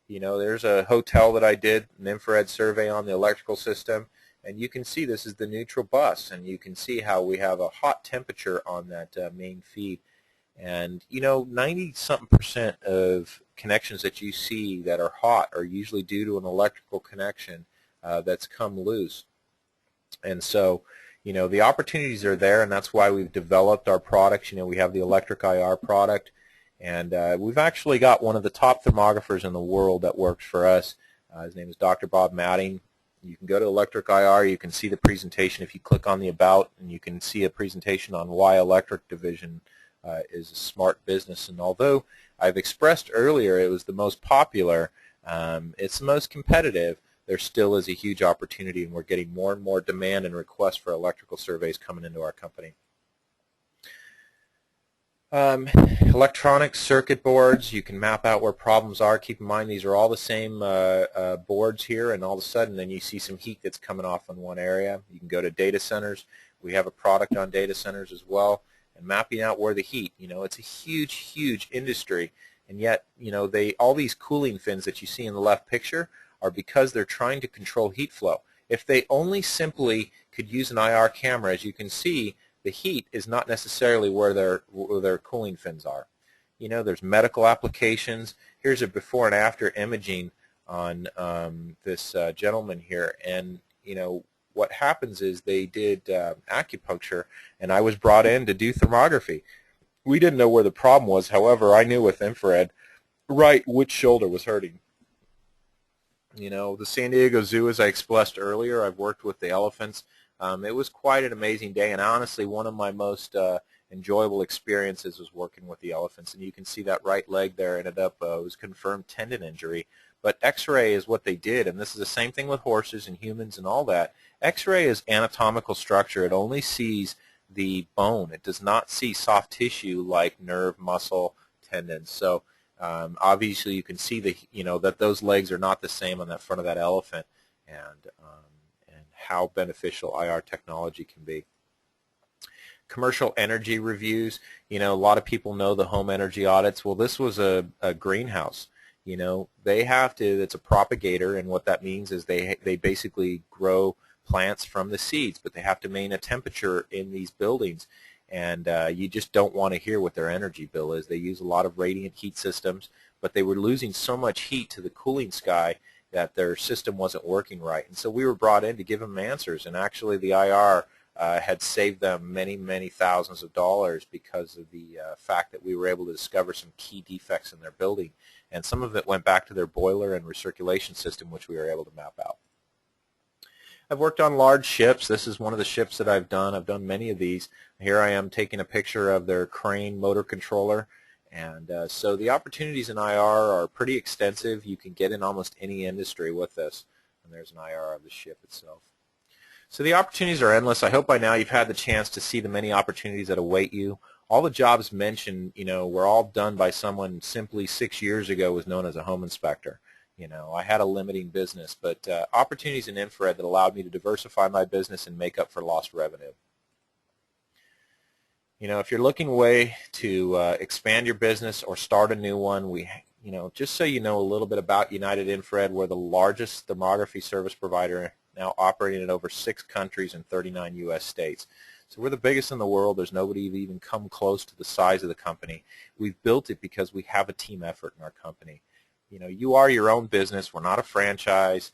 There's a hotel that I did an infrared survey on the electrical system, and you can see this is the neutral bus, and you can see how we have a hot temperature on that main feed. And 90-something% of connections that you see that are hot are usually due to an electrical connection that's come loose. And so the opportunities are there, and that's why we've developed our products. We have the electric IR product, and we've actually got one of the top thermographers in the world that works for us. His name is Dr. Bob Matting. You can go to Electric IR. You can see the presentation if you click on the About, and you can see a presentation on why Electric Division is a smart business. And although I've expressed earlier it was the most popular, it's the most competitive, there still is a huge opportunity, and we're getting more and more demand and requests for electrical surveys coming into our company. Electronic circuit boards, you can map out where problems are. Keep in mind these are all the same boards here, and all of a sudden then you see some heat that's coming off in one area. You can go to data centers. We have a product on data centers as well, and mapping out where the heat, it's a huge industry, and yet all these cooling fins that you see in the left picture are because they're trying to control heat flow. If they only simply could use an IR camera, as you can see, the heat is not necessarily where their cooling fins are. There's medical applications. Here's a before and after imaging on this gentleman here, and what happens is they did acupuncture, and I was brought in to do thermography. We didn't know where the problem was. However, I knew with infrared which shoulder was hurting. The San Diego Zoo, as I expressed earlier, I've worked with the elephants. It was quite an amazing day, and honestly one of my most enjoyable experiences was working with the elephants. And you can see that right leg there ended up was confirmed tendon injury. But X-ray is what they did, and this is the same thing with horses and humans and all that. X-ray is anatomical structure. It only sees the bone. It does not see soft tissue like nerve, muscle, tendons. So obviously you can see that those legs are not the same on that front of that elephant, and how beneficial IR technology can be. Commercial energy reviews, a lot of people know the home energy audits. Well, this was a greenhouse. They have to, it's a propagator, and what that means is they basically grow plants from the seeds, but they have to maintain a temperature in these buildings, and you just don't want to hear what their energy bill is. They use a lot of radiant heat systems, but they were losing so much heat to the cooling sky that their system wasn't working right. And so we were brought in to give them answers, and actually the IR had saved them many thousands of dollars because of the fact that we were able to discover some key defects in their building, and some of it went back to their boiler and recirculation system, which we were able to map out. I've worked on large ships. This is one of the ships that I've done. I've done many of these. Here I am taking a picture of their crane motor controller. And so the opportunities in IR are pretty extensive. You can get in almost any industry with this. And there's an IR of the ship itself. So the opportunities are endless. I hope by now you've had the chance to see the many opportunities that await you. All the jobs mentioned, were all done by someone simply 6 years ago was known as a home inspector. I had a limiting business, but opportunities in infrared that allowed me to diversify my business and make up for lost revenue. If you're looking a way to expand your business or start a new one, just so you know a little bit about United Infrared, we're the largest thermography service provider, now operating in over 6 countries and 39 U.S. states. So we're the biggest in the world. There's nobody who's even come close to the size of the company. We've built it because we have a team effort in our company. You are your own business. We're not a franchise,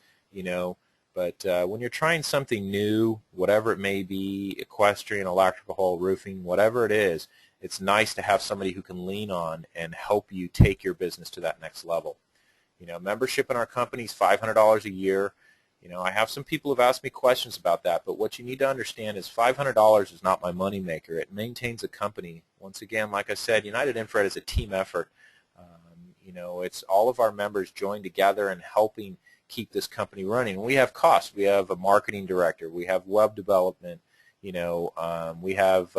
but when you're trying something new, whatever it may be, equestrian, electrical, roofing, whatever it is, it's nice to have somebody who can lean on and help you take your business to that next level. Membership in our company is $500 a year. I have some people who have asked me questions about that, but what you need to understand is $500 is not my money maker. It maintains a company. Once again, like I said, United Infrared is a team effort. It's all of our members joined together and helping keep this company running. We have costs. We have a marketing director. We have web development. We have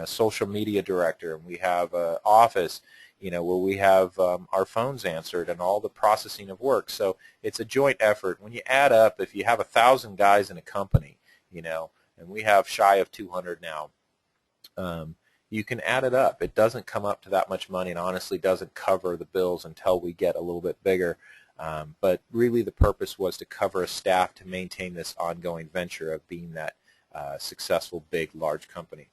social media director. We have an office, where we have our phones answered and all the processing of work. So it's a joint effort. When you add up, if you have 1,000 guys in a company, and we have shy of 200 now, you can add it up. It doesn't come up to that much money, and honestly doesn't cover the bills until we get a little bit bigger. But really the purpose was to cover a staff to maintain this ongoing venture of being that successful, big, large company.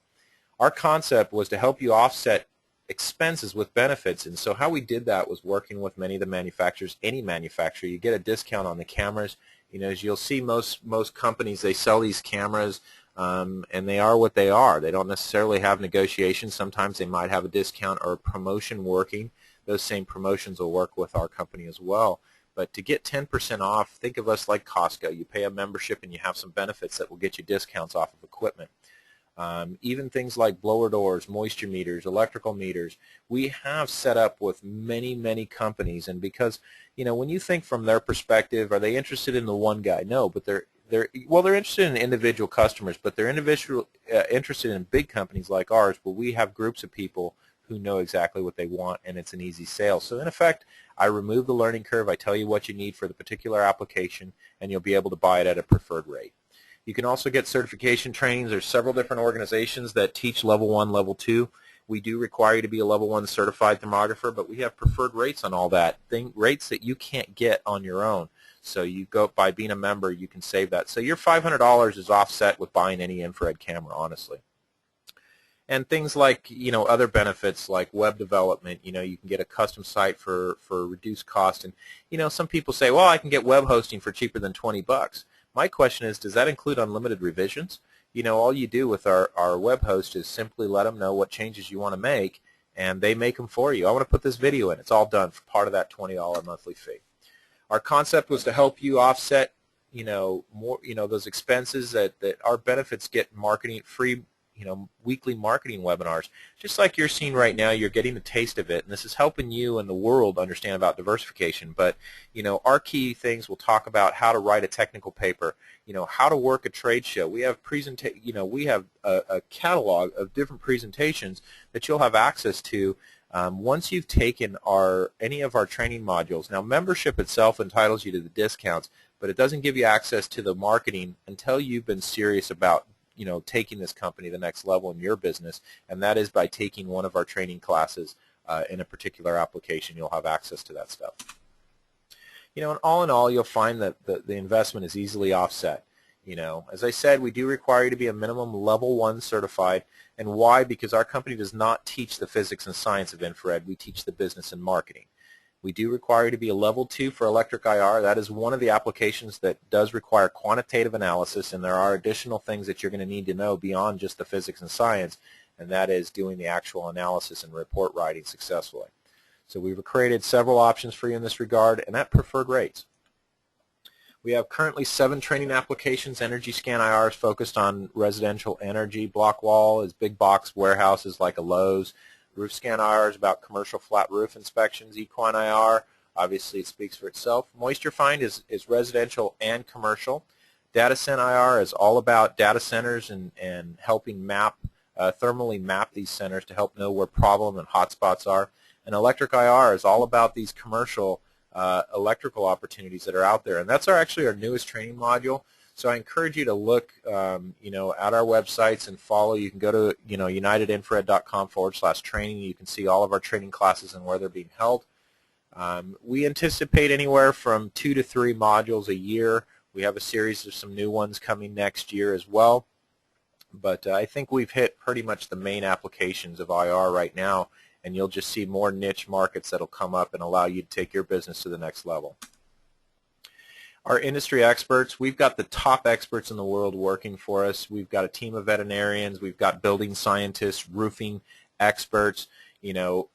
Our concept was to help you offset expenses with benefits, and so how we did that was working with many of the manufacturers. Any manufacturer, you get a discount on the cameras. As you'll see, most companies, they sell these cameras, and they are what they are. They don't necessarily have negotiations. Sometimes they might have a discount or a promotion working. Those same promotions will work with our company as well. But to get 10% off, think of us like Costco. You pay a membership and you have some benefits that will get you discounts off of equipment. Even things like blower doors, moisture meters, electrical meters, we have set up with many, many companies. And because, when you think from their perspective, are they interested in the one guy? No, but they're interested in individual customers, but they're interested in big companies like ours, where we have groups of people who know exactly what they want, and it's an easy sale. So in effect, I remove the learning curve. I tell you what you need for the particular application, and you'll be able to buy it at a preferred rate. You can also get certification trainings. There's several different organizations that teach level 1, level 2. We do require you to be a level 1 certified thermographer, but we have preferred rates on all that, rates that you can't get on your own. So you go, by being a member, you can save that. So your $500 is offset with buying any infrared camera, honestly. And things like, other benefits like web development, you can get a custom site for reduced cost. And, some people say, well, I can get web hosting for cheaper than $20. My question is, does that include unlimited revisions? All you do with our web host is simply let them know what changes you want to make, and they make them for you. I want to put this video in. It's all done for part of that $20 monthly fee. Our concept was to help you offset, more, those expenses that our benefits get marketing free, weekly marketing webinars. Just like you're seeing right now, you're getting a taste of it, and this is helping you and the world understand about diversification. But, our key things, we'll talk about how to write a technical paper, how to work a trade show. We have we have a catalog of different presentations that you'll have access to once you've taken any of our training modules. Now, membership itself entitles you to the discounts, but it doesn't give you access to the marketing until you've been serious about taking this company to the next level in your business, and that is by taking one of our training classes in a particular application. You'll have access to that stuff. And all in all, you'll find that the investment is easily offset. As I said, we do require you to be a minimum level 1 certified. And why? Because our company does not teach the physics and science of infrared. We teach the business and marketing. We do require you to be a level 2 for electric IR. That is one of the applications that does require quantitative analysis, and there are additional things that you're going to need to know beyond just the physics and science, and that is doing the actual analysis and report writing successfully. So we've created several options for you in this regard, and at preferred rates. We have currently 7 training applications. Energy Scan IR is focused on residential energy. Block Wall is big box warehouses like a Lowe's. Roof Scan IR is about commercial flat roof inspections. Equine IR, obviously it speaks for itself. Moisture Find is residential and commercial. Data Center IR is all about data centers and helping thermally map these centers to help know where problem and hotspots are. And Electric IR is all about these commercial electrical opportunities that are out there. And that's actually our newest training module. So I encourage you to look, at our websites and follow. You can go to, unitedinfrared.com/training. You can see all of our training classes and where they're being held. We anticipate anywhere from 2 to 3 modules a year. We have a series of some new ones coming next year as well. But I think we've hit pretty much the main applications of IR right now, and you'll just see more niche markets that'll come up and allow you to take your business to the next level. Our industry experts, we've got the top experts in the world working for us. We've got a team of veterinarians, we've got building scientists, roofing experts,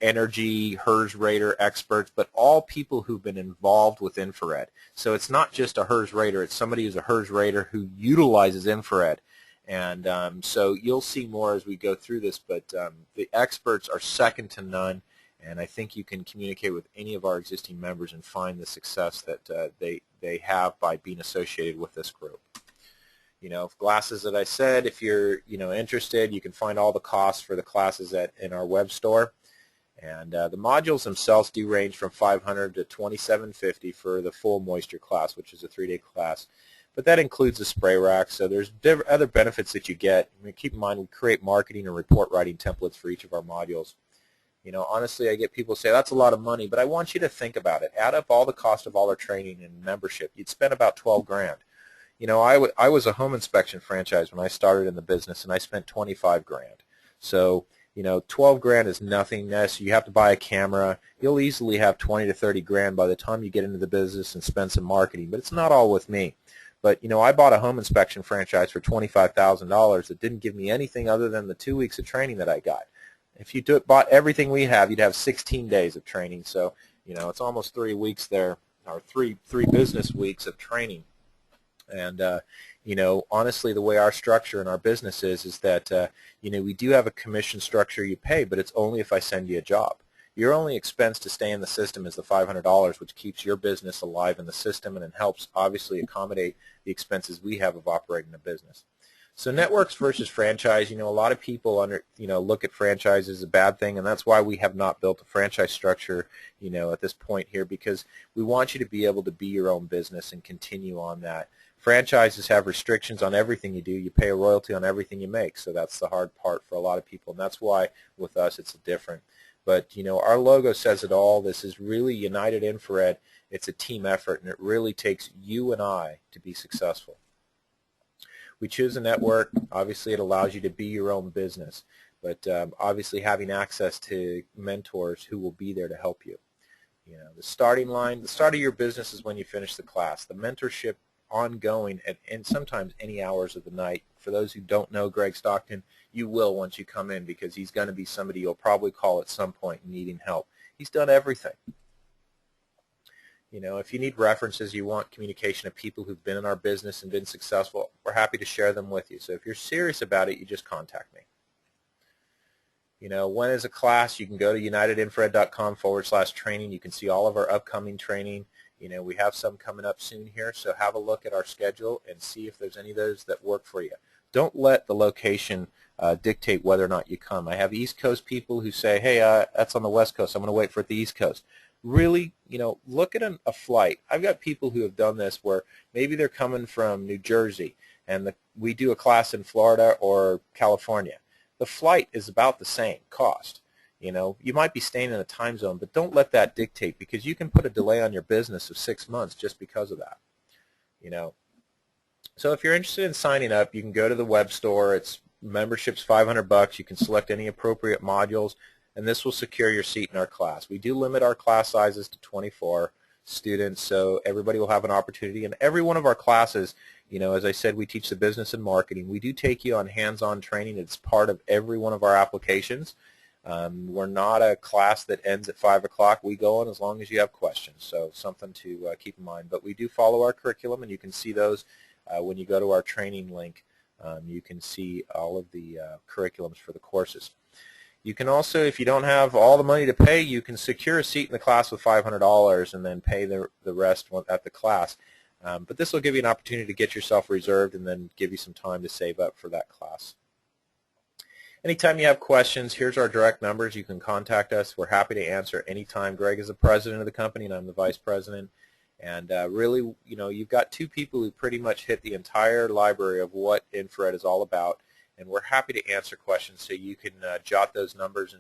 energy, HERS rater experts, but all people who've been involved with infrared. So it's not just a HERS rater, it's somebody who's a HERS rater who utilizes infrared. And so you'll see more as we go through this, but the experts are second to none, and I think you can communicate with any of our existing members and find the success that they have by being associated with this group. Classes that I said, if you're interested, you can find all the costs for the classes in our web store. And the modules themselves do range from $500 to $2,750 for the full moisture class, which is a 3-day class. But that includes a spray rack, so there's other benefits that you get. Keep in mind, we create marketing and report writing templates for each of our modules. Honestly, I get people say, that's a lot of money, but I want you to think about it. Add up all the cost of all our training and membership. You'd spend about 12 grand. I was a home inspection franchise when I started in the business, and I spent 25 grand. So, 12 grand is nothing. Yes, you have to buy a camera. You'll easily have 20 to 30 grand by the time you get into the business and spend some marketing, but it's not all with me. But, I bought a home inspection franchise for $25,000 that didn't give me anything other than the 2 weeks of training that I got. If you bought everything we have, you'd have 16 days of training. So, it's almost 3 weeks there, or three business weeks of training. And, honestly, the way our structure in our business is that, we do have a commission structure you pay, but it's only if I send you a job. Your only expense to stay in the system is the $500, which keeps your business alive in the system, and it helps, obviously, accommodate the expenses we have of operating a business. So networks versus franchise, a lot of people look at franchise as a bad thing, and that's why we have not built a franchise structure, at this point here, because we want you to be able to be your own business and continue on that. Franchises have restrictions on everything you do. You pay a royalty on everything you make, so that's the hard part for a lot of people, and that's why with us it's different. But, our logo says it all. This is really United Infrared. It's a team effort, and it really takes you and I to be successful. We choose a network. Obviously, it allows you to be your own business, but obviously having access to mentors who will be there to help you. The starting line, the start of your business is when you finish the class. The mentorship ongoing and sometimes any hours of the night. For those who don't know Greg Stockton, you will once you come in, because he's going to be somebody you'll probably call at some point needing help. He's done everything. If you need references, you want communication of people who've been in our business and been successful, we're happy to share them with you. So if you're serious about it, you just contact me. When is a class? You can go to unitedinfrared.com/training. You can see all of our upcoming training. We have some coming up soon here, so have a look at our schedule and see if there's any of those that work for you. Don't let the location dictate whether or not you come. I have East Coast people who say, hey, that's on the West Coast. I'm going to wait for the East Coast. Really, look at a flight. I've got people who have done this where maybe they're coming from New Jersey, and we do a class in Florida or California. The flight is about the same cost. You might be staying in a time zone, but don't let that dictate, because you can put a delay on your business of 6 months just because of that. So if you're interested in signing up, you can go to the web store. It's membership's $500. You can select any appropriate modules, and this will secure your seat in our class. We do limit our class sizes to 24 students, so everybody will have an opportunity. And every one of our classes, as I said, we teach the business and marketing. We do take you on hands-on training. It's part of every one of our applications. We're not a class that ends at 5 o'clock. We go on as long as you have questions, so something to keep in mind. But we do follow our curriculum, and you can see those when you go to our training link. You can see all of the curriculums for the courses. You can also, if you don't have all the money to pay, you can secure a seat in the class with $500 and then pay the rest at the class. But this will give you an opportunity to get yourself reserved and then give you some time to save up for that class. Anytime you have questions, here's our direct numbers. You can contact us. We're happy to answer anytime. Greg is the president of the company, and I'm the vice president. And really, you've got two people who pretty much hit the entire library of what infrared is all about, and we're happy to answer questions, so you can jot those numbers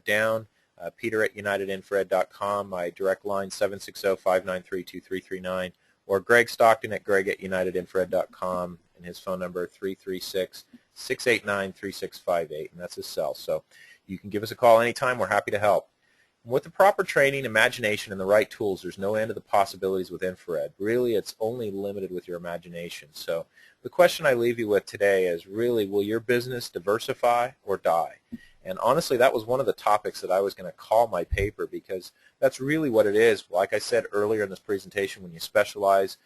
down. Peter at unitedinfrared.com, my direct line 760-593-2339, or Greg Stockton at greg@unitedinfrared.com, and his phone number 336-689-3658, and that's his cell. So you can give us a call anytime. We're happy to help. With the proper training, imagination, and the right tools, there's no end to the possibilities with infrared. Really, it's only limited with your imagination. So the question I leave you with today is really, will your business diversify or die? And honestly, that was one of the topics that I was going to call my paper, because that's really what it is. Like I said earlier in this presentation, when you specialize,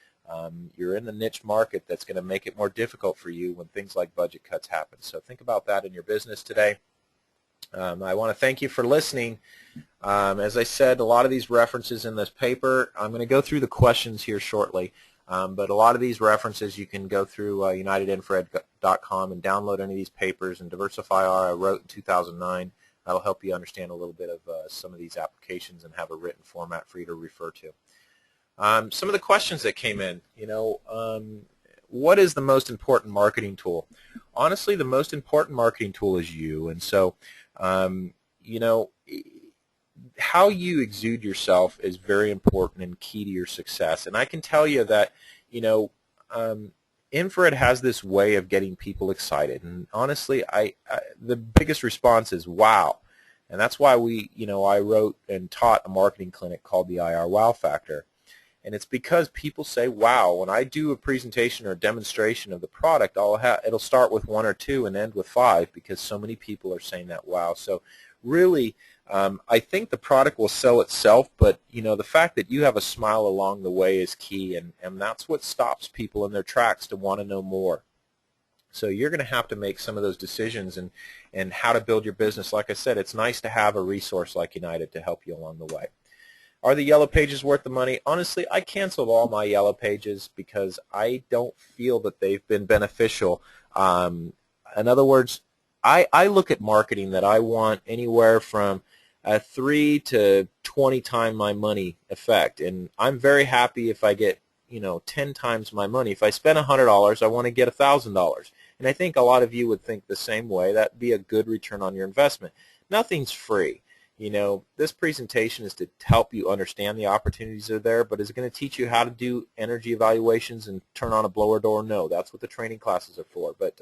you're in the niche market that's going to make it more difficult for you when things like budget cuts happen. So think about that in your business today. I want to thank you for listening. As I said, a lot of these references in this paper, I'm going to go through the questions here shortly, but a lot of these references you can go through unitedinfrared.com and download any of these papers. And Diversify IR I wrote in 2009. That'll help you understand a little bit of some of these applications and have a written format for you to refer to. Some of the questions that came in, what is the most important marketing tool? Honestly, the most important marketing tool is you. And so, how you exude yourself is very important and key to your success. And I can tell you that, infrared has this way of getting people excited. And honestly, the biggest response is wow. And that's why I wrote and taught a marketing clinic called the IR Wow Factor. And it's because people say, wow, when I do a presentation or a demonstration of the product, it'll start with 1 or 2 and end with 5, because so many people are saying that wow. So really, I think the product will sell itself, but the fact that you have a smile along the way is key, and that's what stops people in their tracks to want to know more. So you're going to have to make some of those decisions and how to build your business. Like I said, it's nice to have a resource like United to help you along the way. Are the yellow pages worth the money? Honestly, I canceled all my yellow pages because I don't feel that they've been beneficial. In other words, I look at marketing that I want anywhere from a 3 to 20 times my money effect, and I'm very happy if I get 10 times my money. If I spend $100, I want to get $1,000, and I think a lot of you would think the same way. That'd be a good return on your investment. Nothing's free. This presentation is to help you understand the opportunities that are there, but is it going to teach you how to do energy evaluations and turn on a blower door? No, that's what the training classes are for. But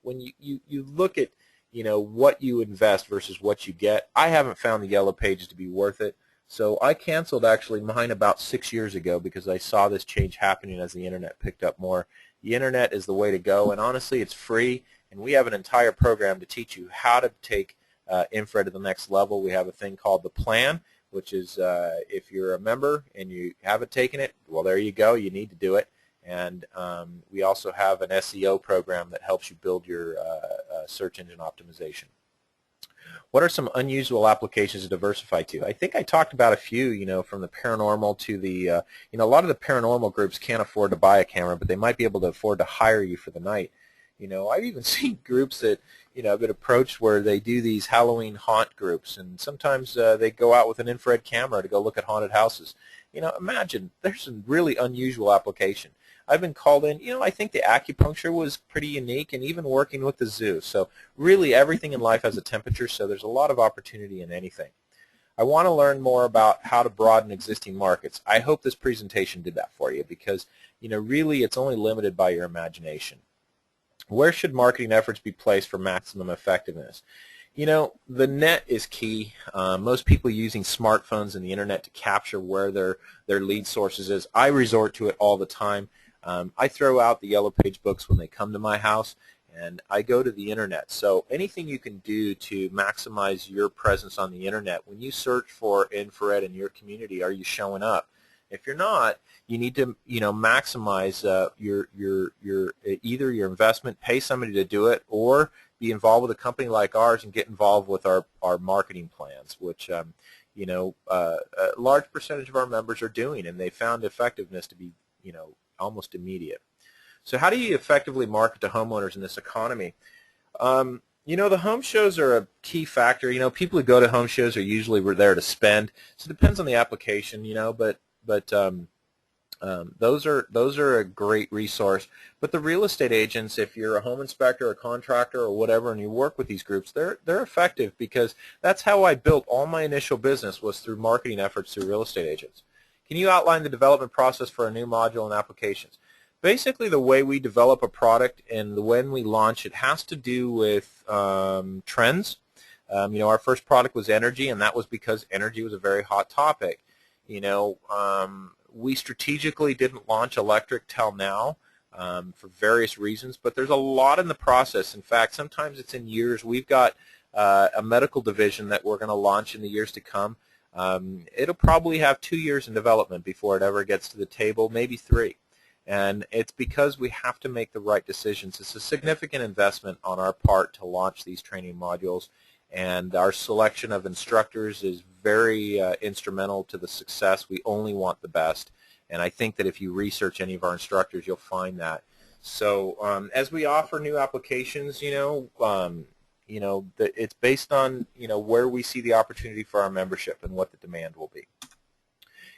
when you look at what you invest versus what you get, I haven't found the yellow pages to be worth it. So I canceled actually mine about 6 years ago because I saw this change happening as the internet picked up more. The internet is the way to go, and honestly, it's free, and we have an entire program to teach you how to take infrared to the next level. We have a thing called the plan, which is if you're a member and you haven't taken it, well, there you go. You need to do it. And we also have an SEO program that helps you build your search engine optimization. What are some unusual applications to diversify to? I think I talked about a few, from the paranormal to the, a lot of the paranormal groups can't afford to buy a camera, but they might be able to afford to hire you for the night. I've even seen groups that, I've been approached where they do these Halloween haunt groups, and sometimes they go out with an infrared camera to go look at haunted houses. Imagine, there's a really unusual application. I've been called in, I think the acupuncture was pretty unique, and even working with the zoo. So really everything in life has a temperature, so there's a lot of opportunity in anything. I want to learn more about how to broaden existing markets. I hope this presentation did that for you, because, really it's only limited by your imagination. Where should marketing efforts be placed for maximum effectiveness? The net is key. Most people using smartphones and the internet to capture where their lead sources is. I resort to it all the time. I throw out the yellow page books when they come to my house, and I go to the internet. So anything you can do to maximize your presence on the internet, when you search for infrared in your community, are you showing up? If you're not, you need to maximize your either your investment, pay somebody to do it, or be involved with a company like ours and get involved with our marketing plans, which a large percentage of our members are doing, and they found effectiveness to be almost immediate. So how do you effectively market to homeowners in this economy? You know, the home shows are a key factor. You know, people who go to home shows are usually there to spend. So it depends on the application, you know, but those are a great resource. But the real estate agents, if you're a home inspector, a contractor, or whatever, and you work with these groups, they're effective, because that's how I built all my initial business, was through marketing efforts through real estate agents. Can you outline the development process for a new module and applications? Basically, the way we develop a product and when we launch it has to do with trends. You know, our first product was energy, and that was because energy was a very hot topic. You know, we strategically didn't launch electric till now for various reasons, but there's a lot in the process. In fact, sometimes it's in years. We've got a medical division that we're going to launch in the years to come. It'll probably have 2 years in development before it ever gets to the table, maybe 3. And it's because we have to make the right decisions. It's a significant investment on our part to launch these training modules, and our selection of instructors is very instrumental to the success. We only want the best, and I think that if you research any of our instructors, you'll find that. So as we offer new applications, it's based on where we see the opportunity for our membership and what the demand will be.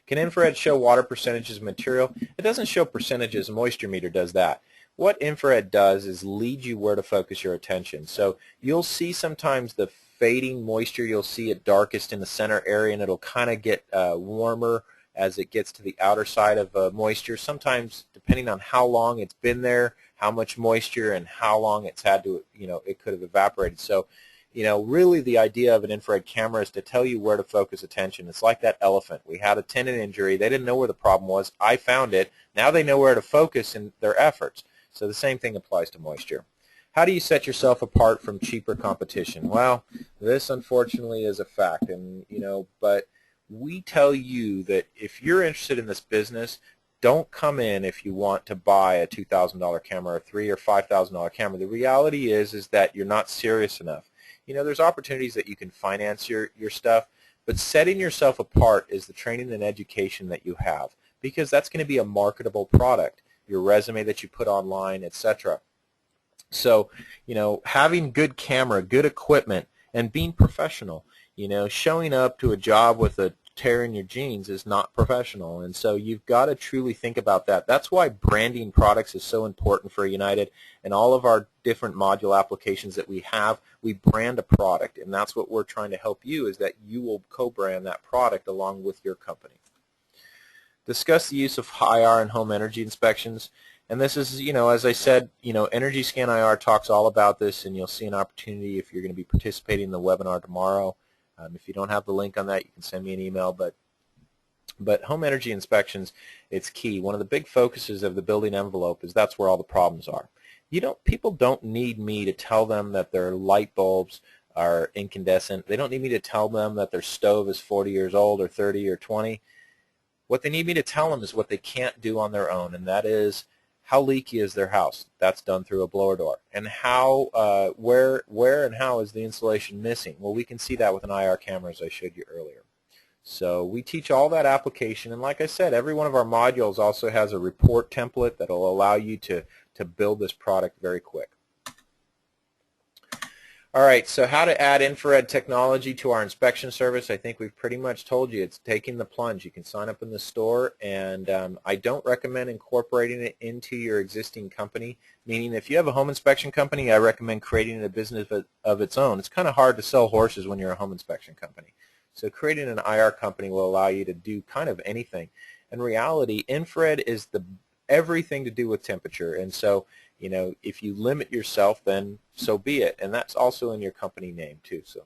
Can infrared show water percentages of material? It doesn't show percentages. A moisture meter does that. What infrared does is lead you where to focus your attention. So you'll see sometimes the fading moisture. You'll see it darkest in the center area, and it'll kind of get warmer as it gets to the outer side of moisture. Sometimes, depending on how long it's been there, how much moisture, and how long it's had to, it could have evaporated. So, really the idea of an infrared camera is to tell you where to focus attention. It's like that elephant. We had a tendon injury. They didn't know where the problem was. I found it. Now they know where to focus in their efforts. So the same thing applies to moisture. How do you set yourself apart from cheaper competition? Well, this unfortunately is a fact, and but we tell you that if you're interested in this business, don't come in if you want to buy a $2,000 camera or $3,000 or $5,000 camera. The reality is that you're not serious enough. There's opportunities that you can finance your stuff, but setting yourself apart is the training and education that you have, because that's going to be a marketable product, your resume that you put online, etc. So, having good camera, good equipment, and being professional, showing up to a job with a tear in your jeans is not professional, and so you've got to truly think about that. That's why branding products is so important for United, and all of our different module applications that we have, we brand a product, and that's what we're trying to help you, is that you will co-brand that product along with your company. Discuss the use of IR and home energy inspections. And this is, as I said, Energy Scan IR talks all about this, and you'll see an opportunity if you're going to be participating in the webinar tomorrow. If you don't have the link on that, you can send me an email. But home energy inspections, it's key. One of the big focuses of the building envelope is that's where all the problems are. People don't need me to tell them that their light bulbs are incandescent. They don't need me to tell them that their stove is 40 years old or 30 or 20. What they need me to tell them is what they can't do on their own, and that is how leaky is their house. That's done through a blower door. And how, where and how is the insulation missing? Well, we can see that with an IR camera, as I showed you earlier. So we teach all that application, and like I said, every one of our modules also has a report template that will allow you to build this product very quick. All right, so how to add infrared technology to our inspection service. I think we've pretty much told you. It's taking the plunge. You can sign up in the store, and I don't recommend incorporating it into your existing company, meaning if you have a home inspection company, I recommend creating a business of its own. It's kind of hard to sell horses when you're a home inspection company. So creating an IR company will allow you to do kind of anything. In reality, infrared is everything to do with temperature, and so if you limit yourself, then so be it, and that's also in your company name too. So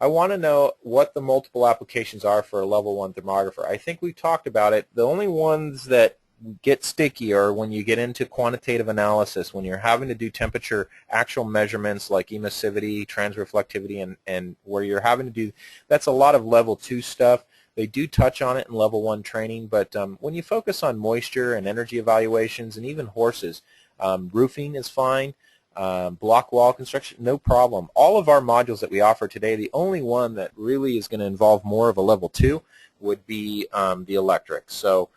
I want to know what the multiple applications are for a level 1 thermographer. I think we talked about it. The only ones that get sticky are when you get into quantitative analysis, when you're having to do temperature actual measurements like emissivity, transreflectivity, and where you're having to do, that's a lot of level 2 stuff. They do touch on it in level 1 training, but when you focus on moisture and energy evaluations and even horses, roofing is fine. Block wall construction, no problem. All of our modules that we offer today, the only one that really is going to involve more of a level 2 would be the electric. So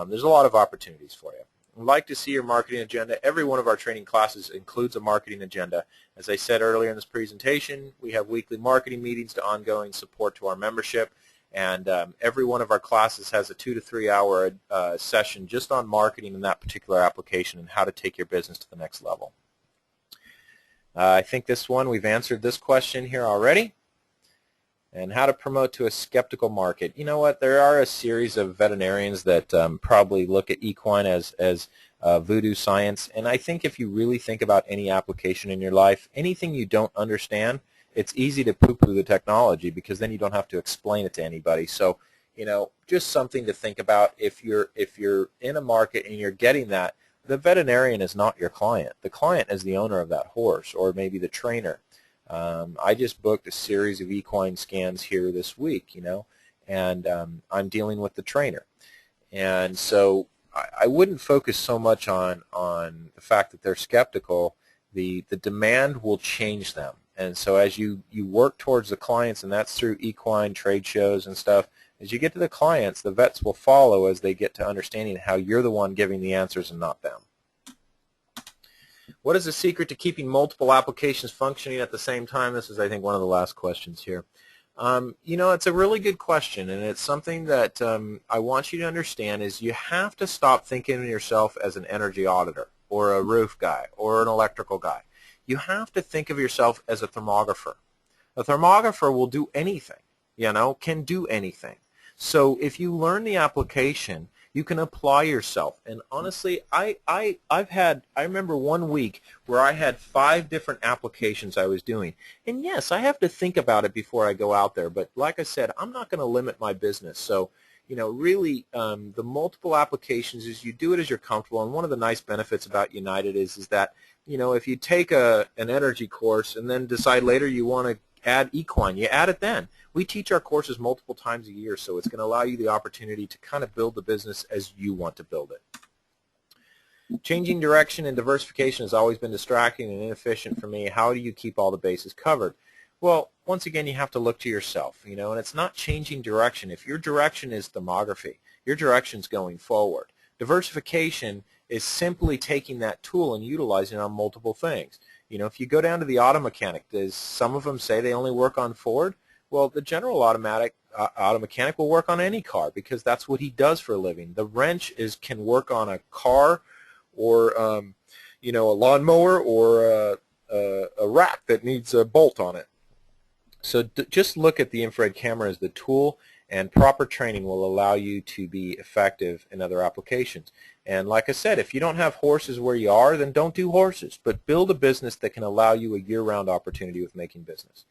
there's a lot of opportunities for you. I'd like to see your marketing agenda. Every one of our training classes includes a marketing agenda. As I said earlier in this presentation, we have weekly marketing meetings to ongoing support to our membership, and every one of our classes has a 2 to 3 hour session just on marketing in that particular application and how to take your business to the next level. I think this one, we've answered this question here already. And how to promote to a skeptical market. You know what? There are a series of veterinarians that probably look at equine as voodoo science. And I think if you really think about any application in your life, anything you don't understand, it's easy to poo-poo the technology because then you don't have to explain it to anybody. So, you know, just something to think about. If you're in a market and you're getting that, the veterinarian is not your client. The client is the owner of that horse or maybe the trainer. I just booked a series of equine scans here this week, you know, and I'm dealing with the trainer. And so I wouldn't focus so much on the fact that they're skeptical. The demand will change them. And so as you work towards the clients, and that's through equine trade shows and stuff, as you get to the clients, the vets will follow as they get to understanding how you're the one giving the answers and not them. What is the secret to keeping multiple applications functioning at the same time? This is, I think, one of the last questions here. You know, it's a really good question, and it's something that I want you to understand is you have to stop thinking of yourself as an energy auditor or a roof guy or an electrical guy. You have to think of yourself as a thermographer. A thermographer will do anything, you know, can do anything. So if you learn the application, you can apply yourself. And honestly, I remember one week where I had 5 different applications I was doing. And yes, I have to think about it before I go out there. But like I said, I'm not going to limit my business. So, you know, really the multiple applications is you do it as you're comfortable. And one of the nice benefits about United is that, you know, if you take an energy course and then decide later you want to add equine, you add it then. We teach our courses multiple times a year, so it's going to allow you the opportunity to kind of build the business as you want to build it. Changing direction and diversification has always been distracting and inefficient for me. How do you keep all the bases covered? Well, once again, you have to look to yourself, you know, and it's not changing direction. If your direction is thermography, your direction's going forward. Diversification is simply taking that tool and utilizing it on multiple things. You know, if you go down to the auto mechanic, does some of them say they only work on Ford? Well, the general auto mechanic will work on any car because that's what he does for a living. The wrench can work on a car or, you know, a lawnmower or a rack that needs a bolt on it. So just look at the infrared camera as the tool, and proper training will allow you to be effective in other applications. And like I said, if you don't have horses where you are, then don't do horses, but build a business that can allow you a year-round opportunity with making business.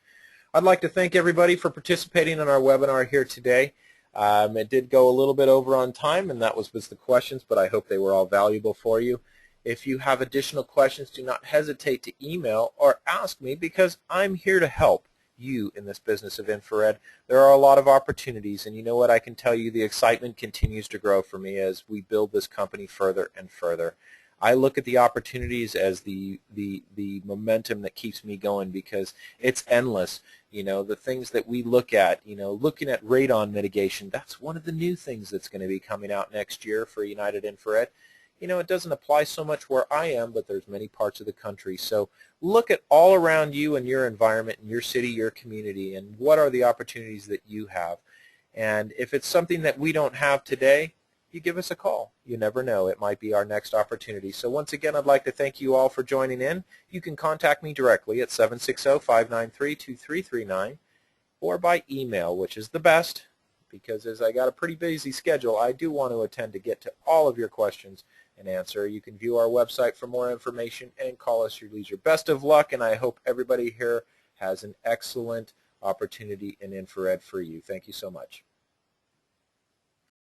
I'd like to thank everybody for participating in our webinar here today. It did go a little bit over on time, and that was with the questions, but I hope they were all valuable for you. If you have additional questions, do not hesitate to email or ask me because I'm here to help you in this business of infrared. There are a lot of opportunities, and you know what, I can tell you the excitement continues to grow for me as we build this company further and further. I look at the opportunities as the momentum that keeps me going because it's endless. You know, the things that we look at, you know, looking at radon mitigation, that's one of the new things that's going to be coming out next year for United Infrared. You know, it doesn't apply so much where I am, but there's many parts of the country. So look at all around you and your environment, and your city, your community, and what are the opportunities that you have. And if it's something that we don't have today, you give us a call. You never know. It might be our next opportunity. So once again, I'd like to thank you all for joining in. You can contact me directly at 760-593-2339 or by email, which is the best, because as I got a pretty busy schedule, I do want to attend to get to all of your questions and answer. You can view our website for more information and call us your leisure. Best of luck, and I hope everybody here has an excellent opportunity in infrared for you. Thank you so much.